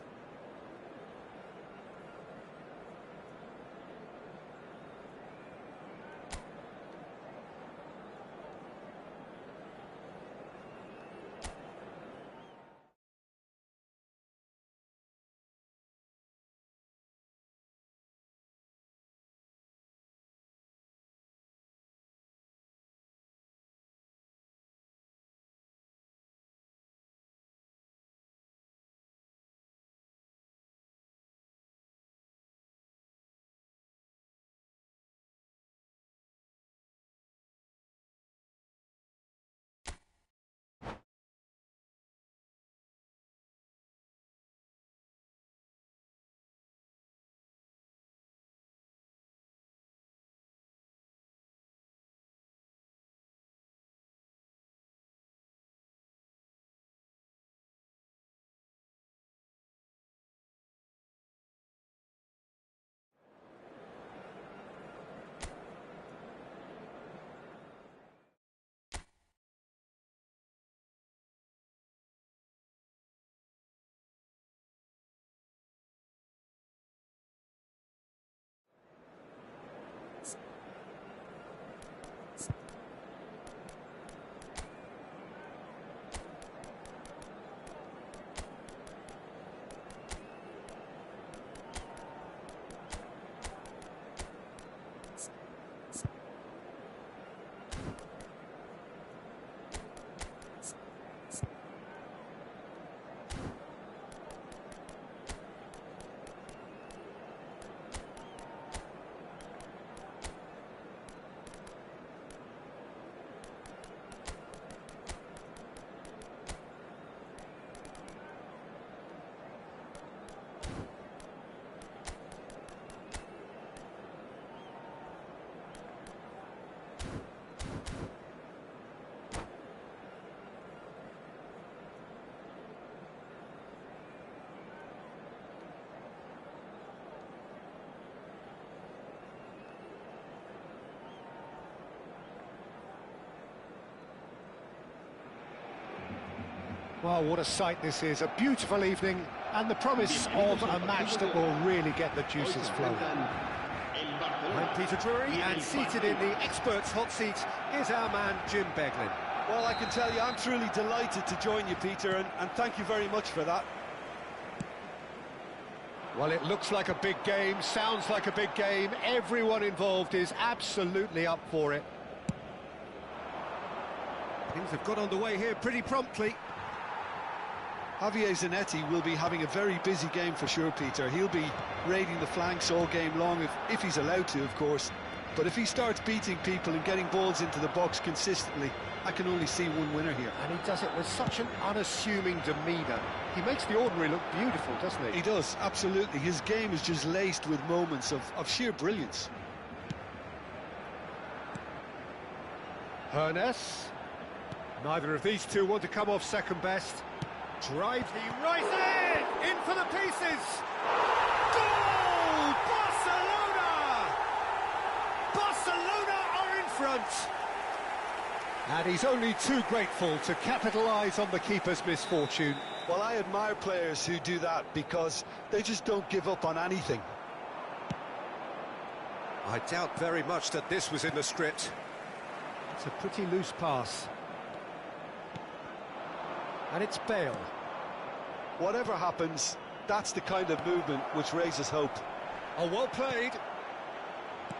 Well, what a sight this is. A beautiful evening and the promise of a match that will really get the juices flowing. I'm Peter Drury, and seated in the experts' hot seat is our man Jim Beglin. Well, I can tell you, I'm truly delighted to join you, Peter, and thank you very much for that. Well, it looks like a big game, sounds like a big game. Everyone involved is absolutely up for it. Things have got underway here pretty promptly. Javier Zanetti will be having a very busy game for sure, Peter. He'll be raiding the flanks all game long, if he's allowed to, of course. But if he starts beating people and getting balls into the box consistently, I can only see one winner here. And he does it with such an unassuming demeanour. He makes the ordinary look beautiful, doesn't he? He does, absolutely. His game is just laced with moments of sheer brilliance. Hernes. Neither of these two want to come off second best. Drive, he rises in for the pieces. Goal! Barcelona! Barcelona are in front. And he's only too grateful to capitalise on the keeper's misfortune. Well, I admire players who do that because they just don't give up on anything. I doubt very much that this was in the script. It's a pretty loose pass. And it's Bale. Whatever happens, that's the kind of movement which raises hope. Oh, well played.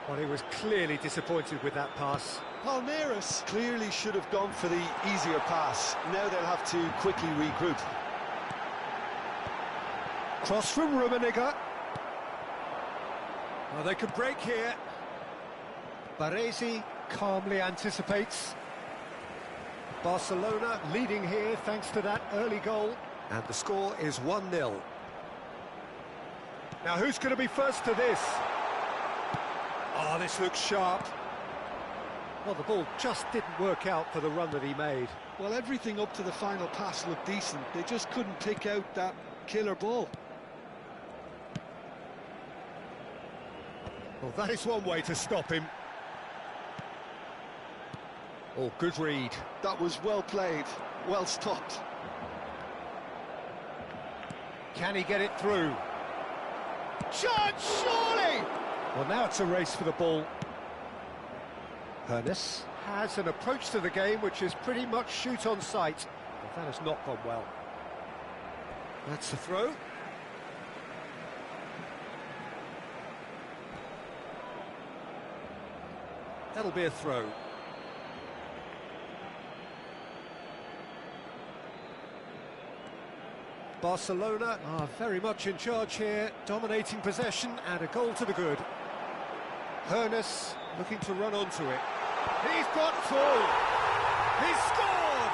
Well, he was clearly disappointed with that pass. Palmeiras clearly should have gone for the easier pass. Now they'll have to quickly regroup. Cross from Rummenigge. Well, they could break here. Baresi calmly anticipates. Barcelona leading here thanks to that early goal. And the score is 1-0. Now, who's going to be first to this? Oh, this looks sharp. Well, the ball just didn't work out for the run that he made. Well, everything up to the final pass looked decent. They just couldn't pick out that killer ball. Well, that is one way to stop him. Oh, good read. That was well played, well stopped. Can he get it through? Chance, surely! Well, now it's a race for the ball. Hernes has an approach to the game which is pretty much shoot on sight. But that has not gone well. That's the throw. That'll be a throw. Barcelona are very much in charge here, dominating possession and a goal to the good. Hernes looking to run onto it. He's got through. He's scored!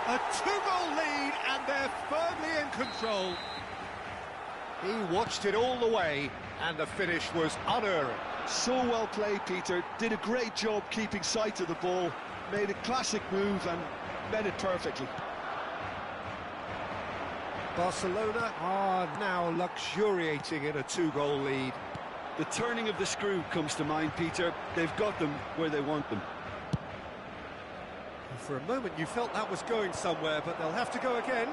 A two-goal lead and they're firmly in control. He watched it all the way and the finish was unerring. So well played, Peter. Did a great job keeping sight of the ball. Made a classic move and met it perfectly. Barcelona are now luxuriating in a two-goal lead. The turning of the screw comes to mind, Peter. They've got them where they want them. For a moment you felt that was going somewhere, but they'll have to go again.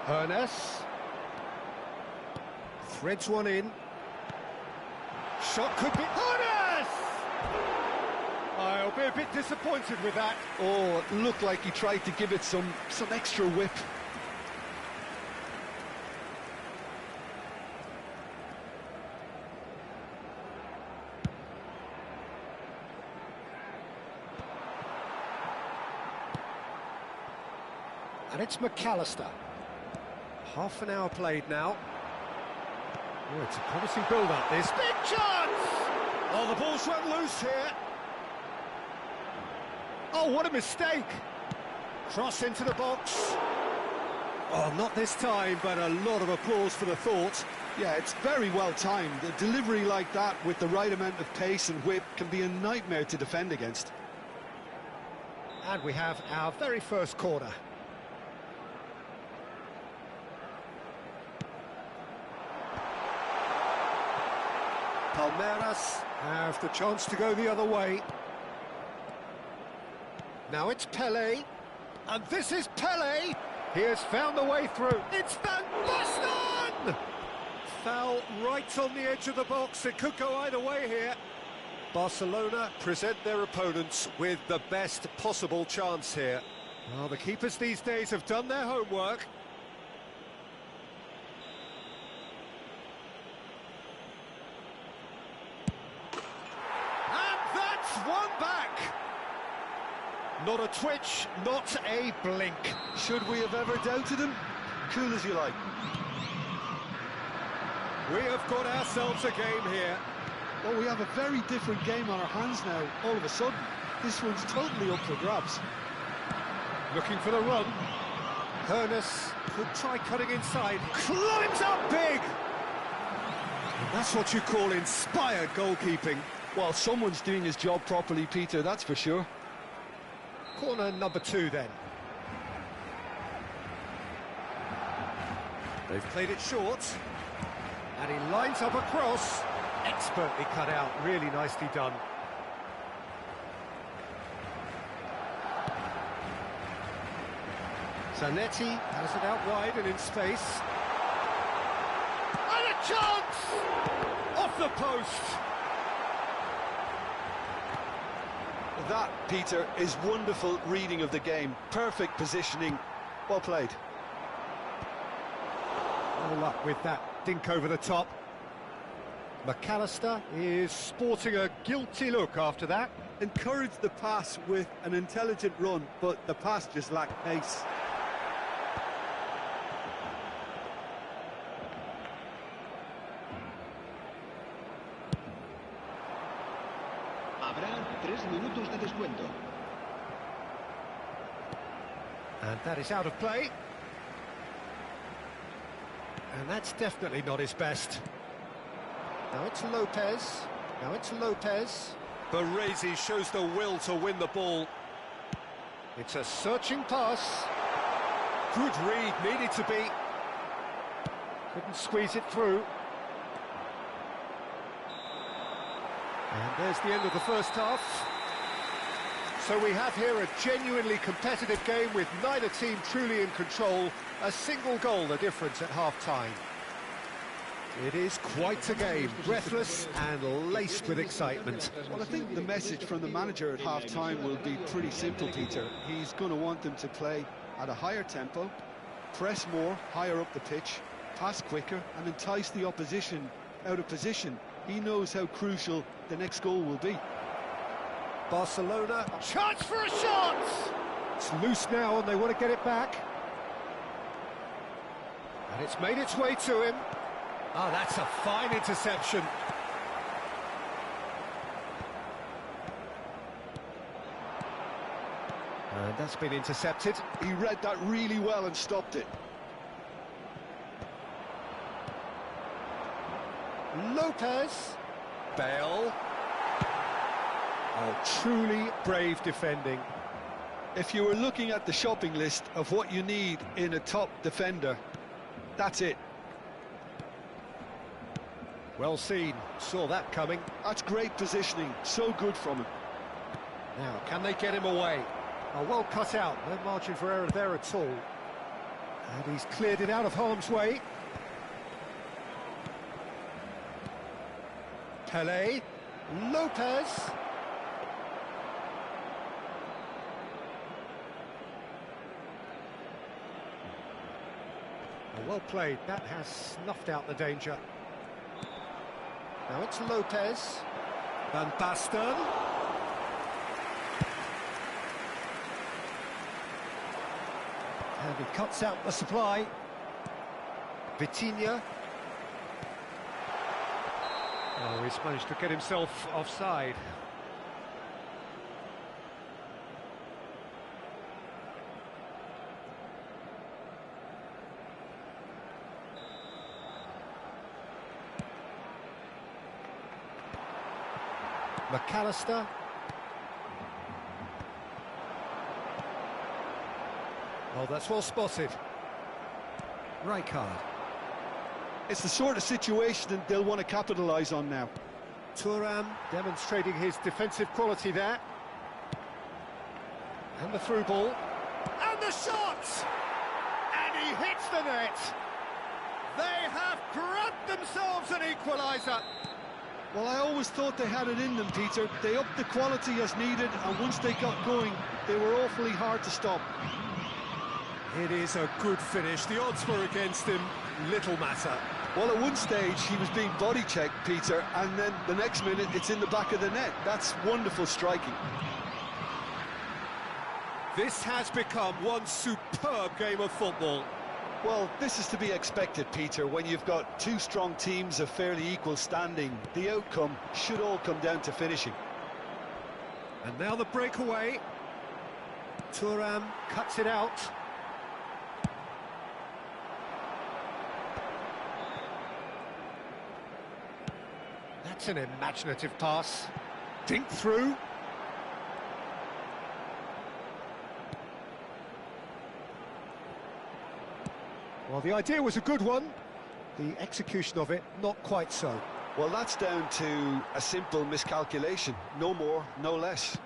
Hernes threads one in. Shot could be... Hernes! I'll be a bit disappointed with that. Oh, it looked like he tried to give it some extra whip. And it's McAllister. Half an hour played now. Oh, it's a promising build-up, this. Big chance! Oh, the ball's run loose here. Oh, what a mistake. Cross into the box. Oh, not this time, but a lot of applause for the thought. Yeah, it's very well timed. A delivery like that with the right amount of pace and whip can be a nightmare to defend against. And we have our very first corner. Palmeiras have the chance to go the other way. Now it's Pelé, and this is Pelé. He has found the way through. It's Van Basten! Foul right on the edge of the box. It could go either way here. Barcelona present their opponents with the best possible chance here. Well, the keepers these days have done their homework. One back. Not a twitch, not a blink. Should we have ever doubted him? Cool as you like. We have got ourselves a game here. Well, we have a very different game on our hands now, all of a sudden. This one's totally up for grabs. Looking for the run. Hernus could try cutting inside. Climbs up big! And that's what you call inspired goalkeeping. Well, someone's doing his job properly, Peter, that's for sure. Corner number 2 then. They've played it short. And he lines up a cross. Expertly cut out, really nicely done. Zanetti has it out wide and in space. And a chance! Off the post! That, Peter, is wonderful reading of the game. Perfect positioning. Well played. No luck with that dink over the top. McAllister is sporting a guilty look after that. Encouraged the pass with an intelligent run, but the pass just lacked pace. Habrá 3 minutos de descuento. And that is out of play. And that's definitely not his best. Now it's Lopez. Now it's Lopez. Baresi shows the will to win the ball. It's a searching pass. Good read, needed to be. Couldn't squeeze it through. And there's the end of the first half. So we have here a genuinely competitive game with neither team truly in control. A single goal the difference at half-time. It is quite a game, breathless and laced with excitement. Well, I think the message from the manager at half-time will be pretty simple, Peter. He's going to want them to play at a higher tempo, press more, higher up the pitch, pass quicker and entice the opposition out of position. He knows how crucial the next goal will be. Barcelona, chance for a shot! It's loose now and they want to get it back. And it's made its way to him. Oh, that's a fine interception. And that's been intercepted. He read that really well and stopped it. Lopez. Bale. Oh, truly brave defending. If you were looking at the shopping list of what you need in a top defender, that's it. Well seen, saw that coming. That's great positioning, so good from him. Now, can they get him away? Oh, well cut out, no margin for error there at all. And he's cleared it out of harm's way. Pelé, Lopez. Oh, well played, that has snuffed out the danger. Now it's Lopez. Van Basten. And he cuts out the supply. Vitinha. Oh, he's managed to get himself offside. McAllister. Oh, that's well spotted. Rijkaard. It's the sort of situation that they'll want to capitalise on now. Thuram demonstrating his defensive quality there. And the through ball. And the shot! And he hits the net. They have grabbed themselves an equaliser. Well, I always thought they had it in them, Peter. They upped the quality as needed, and once they got going, they were awfully hard to stop. It is a good finish. The odds were against him. Little matter. Well, at one stage, he was being body-checked, Peter, and then the next minute, it's in the back of the net. That's wonderful striking. This has become one superb game of football. Well, this is to be expected, Peter, when you've got two strong teams of fairly equal standing. The outcome should all come down to finishing. And now the breakaway. Thuram cuts it out. That's an imaginative pass. Dink through. Well, the idea was a good one. The execution of it, not quite so. Well, that's down to a simple miscalculation. No more, no less.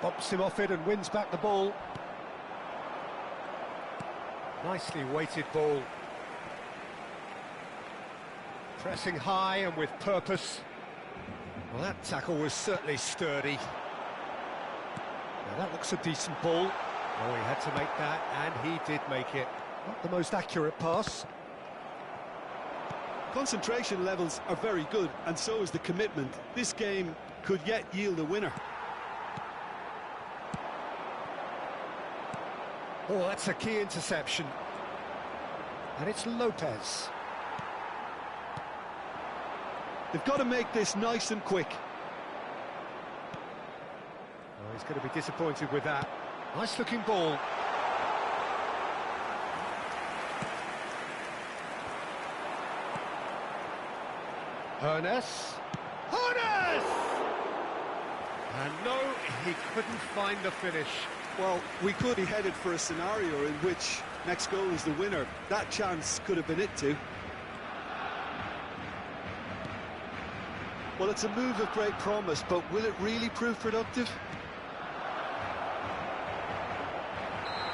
Bumps him off it and wins back the ball. Nicely weighted ball. Pressing high and with purpose. Well, that tackle was certainly sturdy. Now, that looks a decent ball. Oh, he had to make that, and he did make it. Not the most accurate pass. Concentration levels are very good, and so is the commitment. This game could yet yield a winner. Oh, that's a key interception. And it's Lopez. They've got to make this nice and quick. Oh, he's going to be disappointed with that. Nice looking ball. Ernest. And no, he couldn't find the finish. Well, we could be headed for a scenario in which next goal is the winner. That chance could have been it too. Well, it's a move of great promise, but will it really prove productive?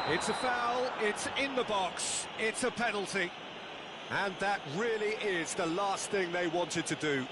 It's a foul, it's in the box, it's a penalty. And that really is the last thing they wanted to do.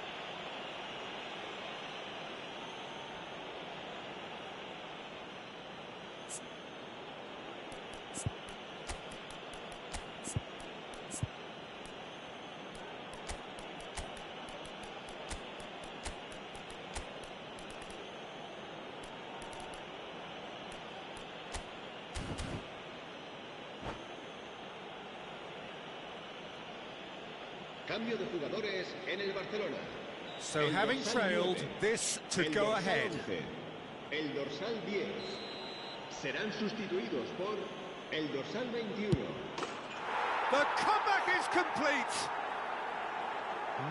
Cambio de jugadores en el Barcelona. So having trailed, this to go ahead. El dorsal 10 serán sustituidos por el dorsal 21. The comeback is complete.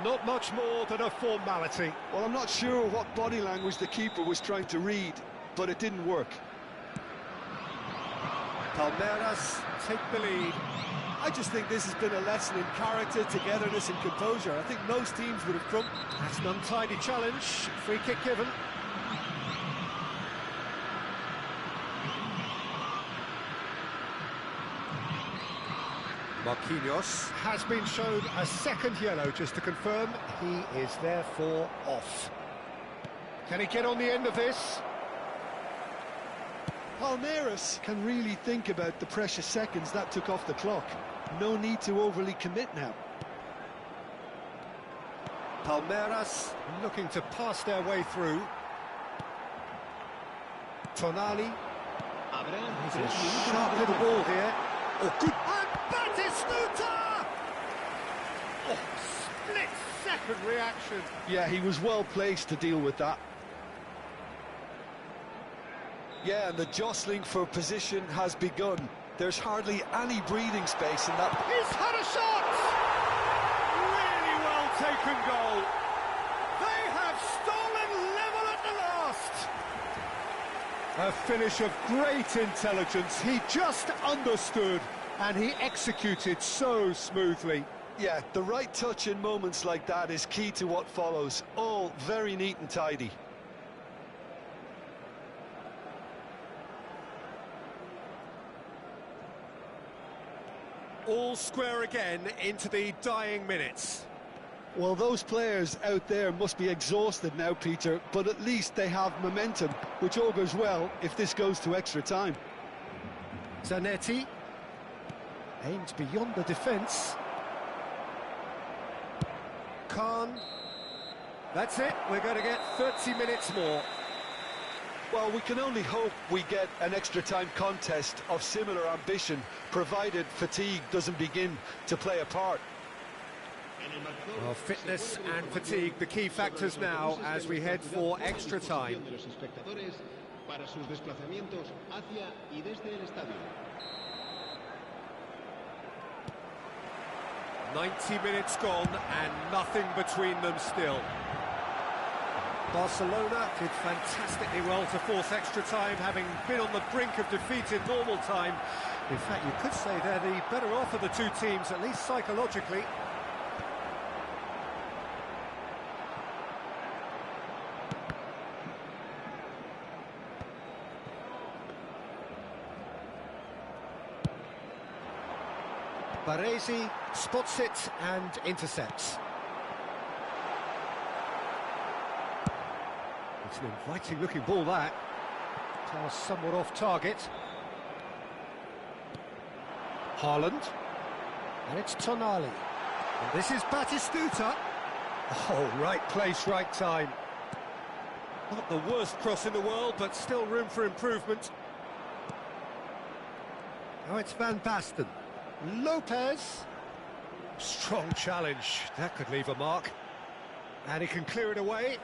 Not much more than a formality. Well, I'm not sure what body language the keeper was trying to read, but it didn't work. Palmeiras take the lead. I just think this has been a lesson in character, togetherness and composure. I think most teams would have crumped. That's an untidy challenge. Free kick given. Marquinhos has been shown a second yellow, just to confirm. He is therefore off. Can he get on the end of this? Palmeiras can really think about the precious seconds that took off the clock. No need to overly commit now. Palmeiras looking to pass their way through. Tonali. He's a sharp little ball here. Oh, good. And Batistuta! Oh, split-second reaction. Yeah, he was well placed to deal with that. Yeah, and the jostling for position has begun. There's hardly any breathing space in that. He's had a shot! Really well taken goal. They have stolen level at the last. A finish of great intelligence. He just understood and he executed so smoothly. Yeah, the right touch in moments like that is key to what follows. All very neat and tidy. All square again into the dying minutes. Well, those players out there must be exhausted now, Peter, but at least they have momentum, which augurs well if this goes to extra time. Zanetti aimed beyond the defence. Khan. That's it, we're going to get 30 minutes more. Well, we can only hope we get an extra time contest of similar ambition, provided fatigue doesn't begin to play a part. Well, fitness and fatigue, the key factors now as we head for extra time. 90 minutes gone and nothing between them still. Barcelona did fantastically well to force extra time, having been on the brink of defeat in normal time. In fact, you could say they're the better off of the two teams, at least psychologically. Baresi spots it and intercepts. It's an inviting-looking ball, that. Pass somewhat off target. Haaland. And it's Tonali. And this is Batistuta. Oh, right place, right time. Not the worst cross in the world, but still room for improvement. Now it's Van Basten. Lopez. Strong challenge. That could leave a mark. And he can clear it away.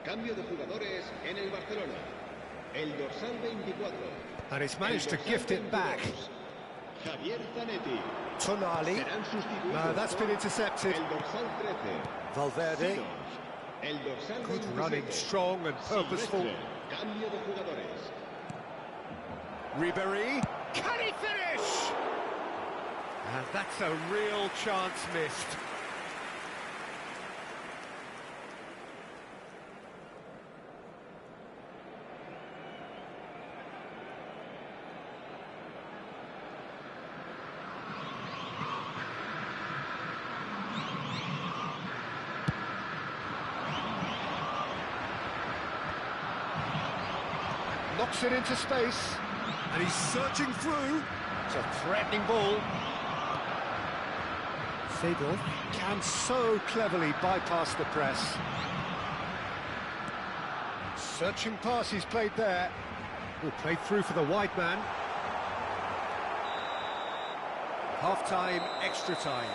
Cambio de jugadores en el Barcelona. El dorsal 24. And he's managed to gift it back. Javier Zanetti. Tonali. No, that's been intercepted. El dorsal 13. Valverde. El dorsal Good 27. running, strong and purposeful. Cambio de jugadores. Ribéry. Can he finish? And that's a real chance missed. Knocks it into space, and he's searching through. It's a threatening ball. Seedorf can so cleverly bypass the press. Searching pass he's played there. Will play through for the wide man. Half-time, extra time.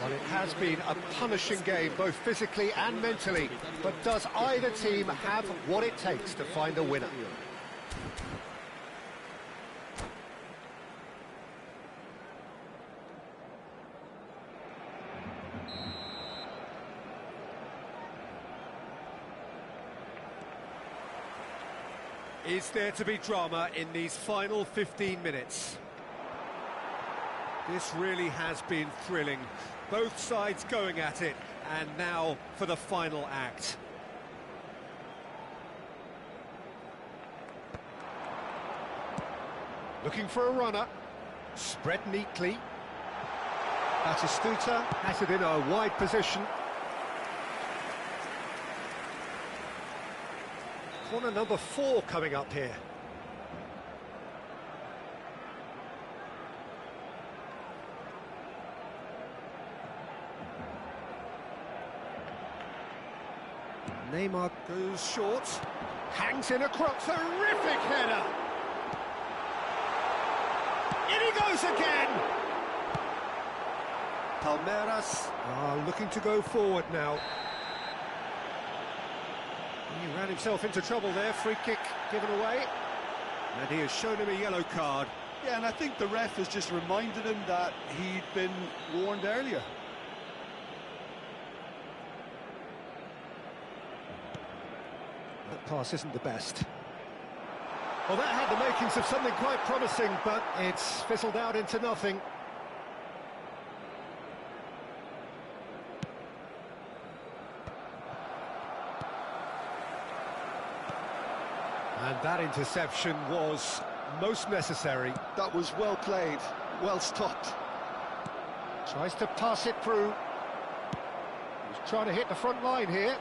Well, it has been a punishing game, both physically and mentally. But does either team have what it takes to find a winner? Is there to be drama in these final 15 minutes? This really has been thrilling. Both sides going at it, and now for the final act. Looking for a runner. Spread neatly. Batistuta has it in a wide position. Corner number 4 coming up here. Neymar goes short, hangs in a cross, terrific header! In he goes again! Palmeiras are looking to go forward now. He ran himself into trouble there, free kick given away. And he has shown him a yellow card. Yeah, and I think the ref has just reminded him that he'd been warned earlier. That pass isn't the best. Well, that had the makings of something quite promising, but it's fizzled out into nothing. And that interception was most necessary. That was well played, well stopped. Tries to pass it through. He's trying to hit the front line here.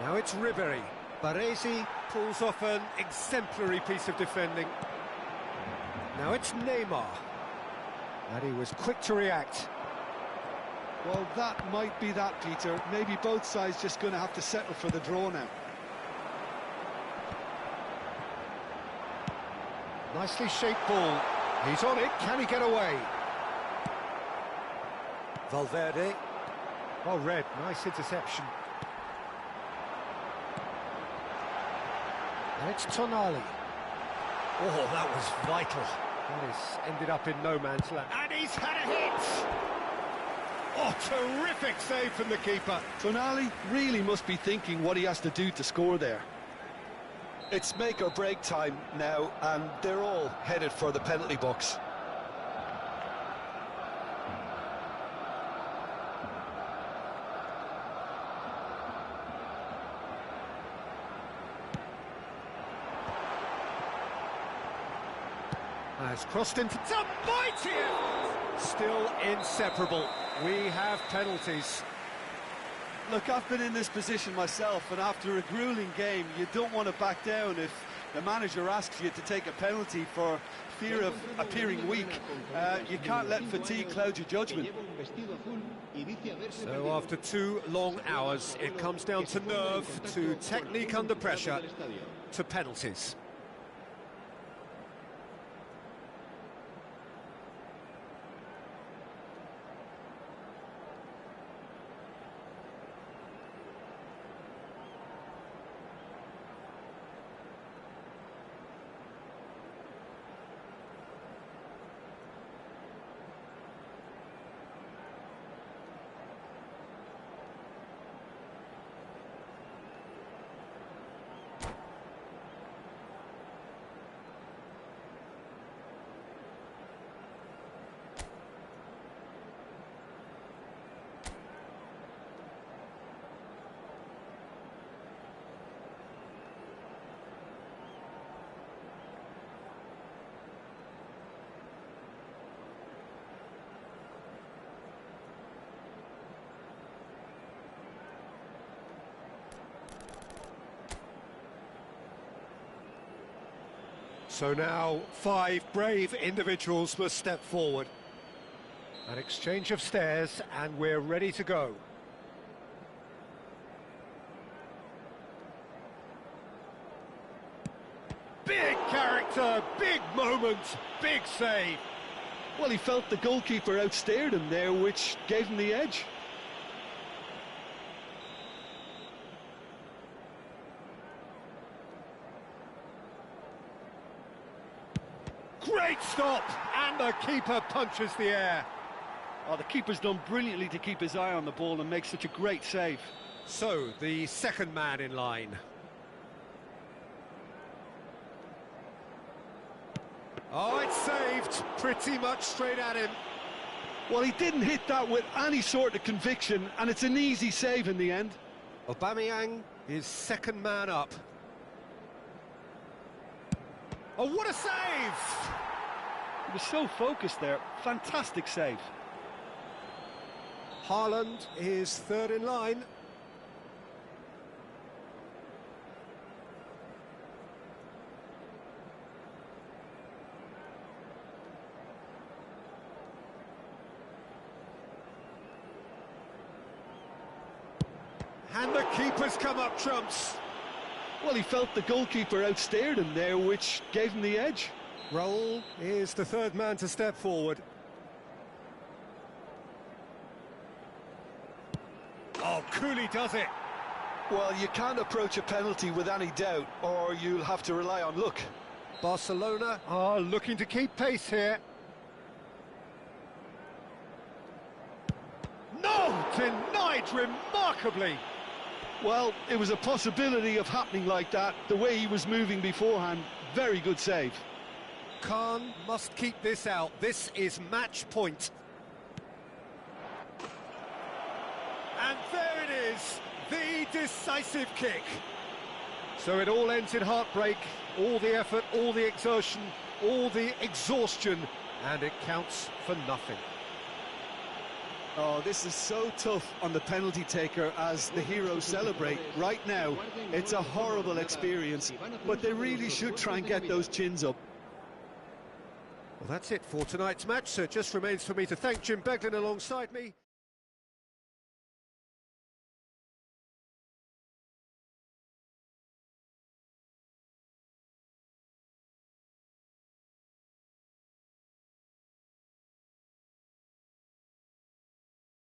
Now it's Ribery. Baresi pulls off an exemplary piece of defending. Now it's Neymar. And he was quick to react. Well, that might be that, Peter. Maybe both sides just going to have to settle for the draw now. Nicely shaped ball. He's on it. Can he get away? Valverde. Well read. Nice interception. And it's Tonali. Oh, that was vital. That is ended up in no man's land. And he's had a hit! Oh, terrific save from the keeper. Tonali really must be thinking what he has to do to score there. It's make or break time now, and they're all headed for the penalty box. Has crossed into some mighty effort. Still inseparable. We have penalties. Look, I've been in this position myself, and after a grueling game, you don't want to back down if the manager asks you to take a penalty for fear of appearing weak. You can't let fatigue cloud your judgment. So after 2 long hours, it comes down to nerve, to technique under pressure, to penalties. So now 5 brave individuals must step forward. An exchange of stares and we're ready to go. Big character, big moment, big save. Well, he felt the goalkeeper outstared him there, which gave him the edge. Great stop, and the keeper punches the air. Oh, the keeper's done brilliantly to keep his eye on the ball and make such a great save. So, the second man in line. Oh, it's saved, pretty much straight at him. Well, he didn't hit that with any sort of conviction, and it's an easy save in the end. Aubameyang is second man up. Oh, what a save! He was so focused there. Fantastic save. Haaland is third in line. And the keeper's come up trumps. Well, he felt the goalkeeper outstared him there, which gave him the edge. Raul is the third man to step forward. Oh, Cooley does it. Well, you can't approach a penalty with any doubt, or you'll have to rely on luck. Barcelona are looking to keep pace here. No! Denied remarkably. Well, it was a possibility of happening like that, the way he was moving beforehand. Very good save. Khan must keep this out. This is match point. And there it is, the decisive kick. So it all ends in heartbreak, all the effort, all the exertion, all the exhaustion, and it counts for nothing. Oh, this is so tough on the penalty taker as the heroes celebrate. Right now, it's a horrible experience, but they really should try and get those chins up. Well, that's it for tonight's match, so it just remains for me to thank Jim Beglin alongside me.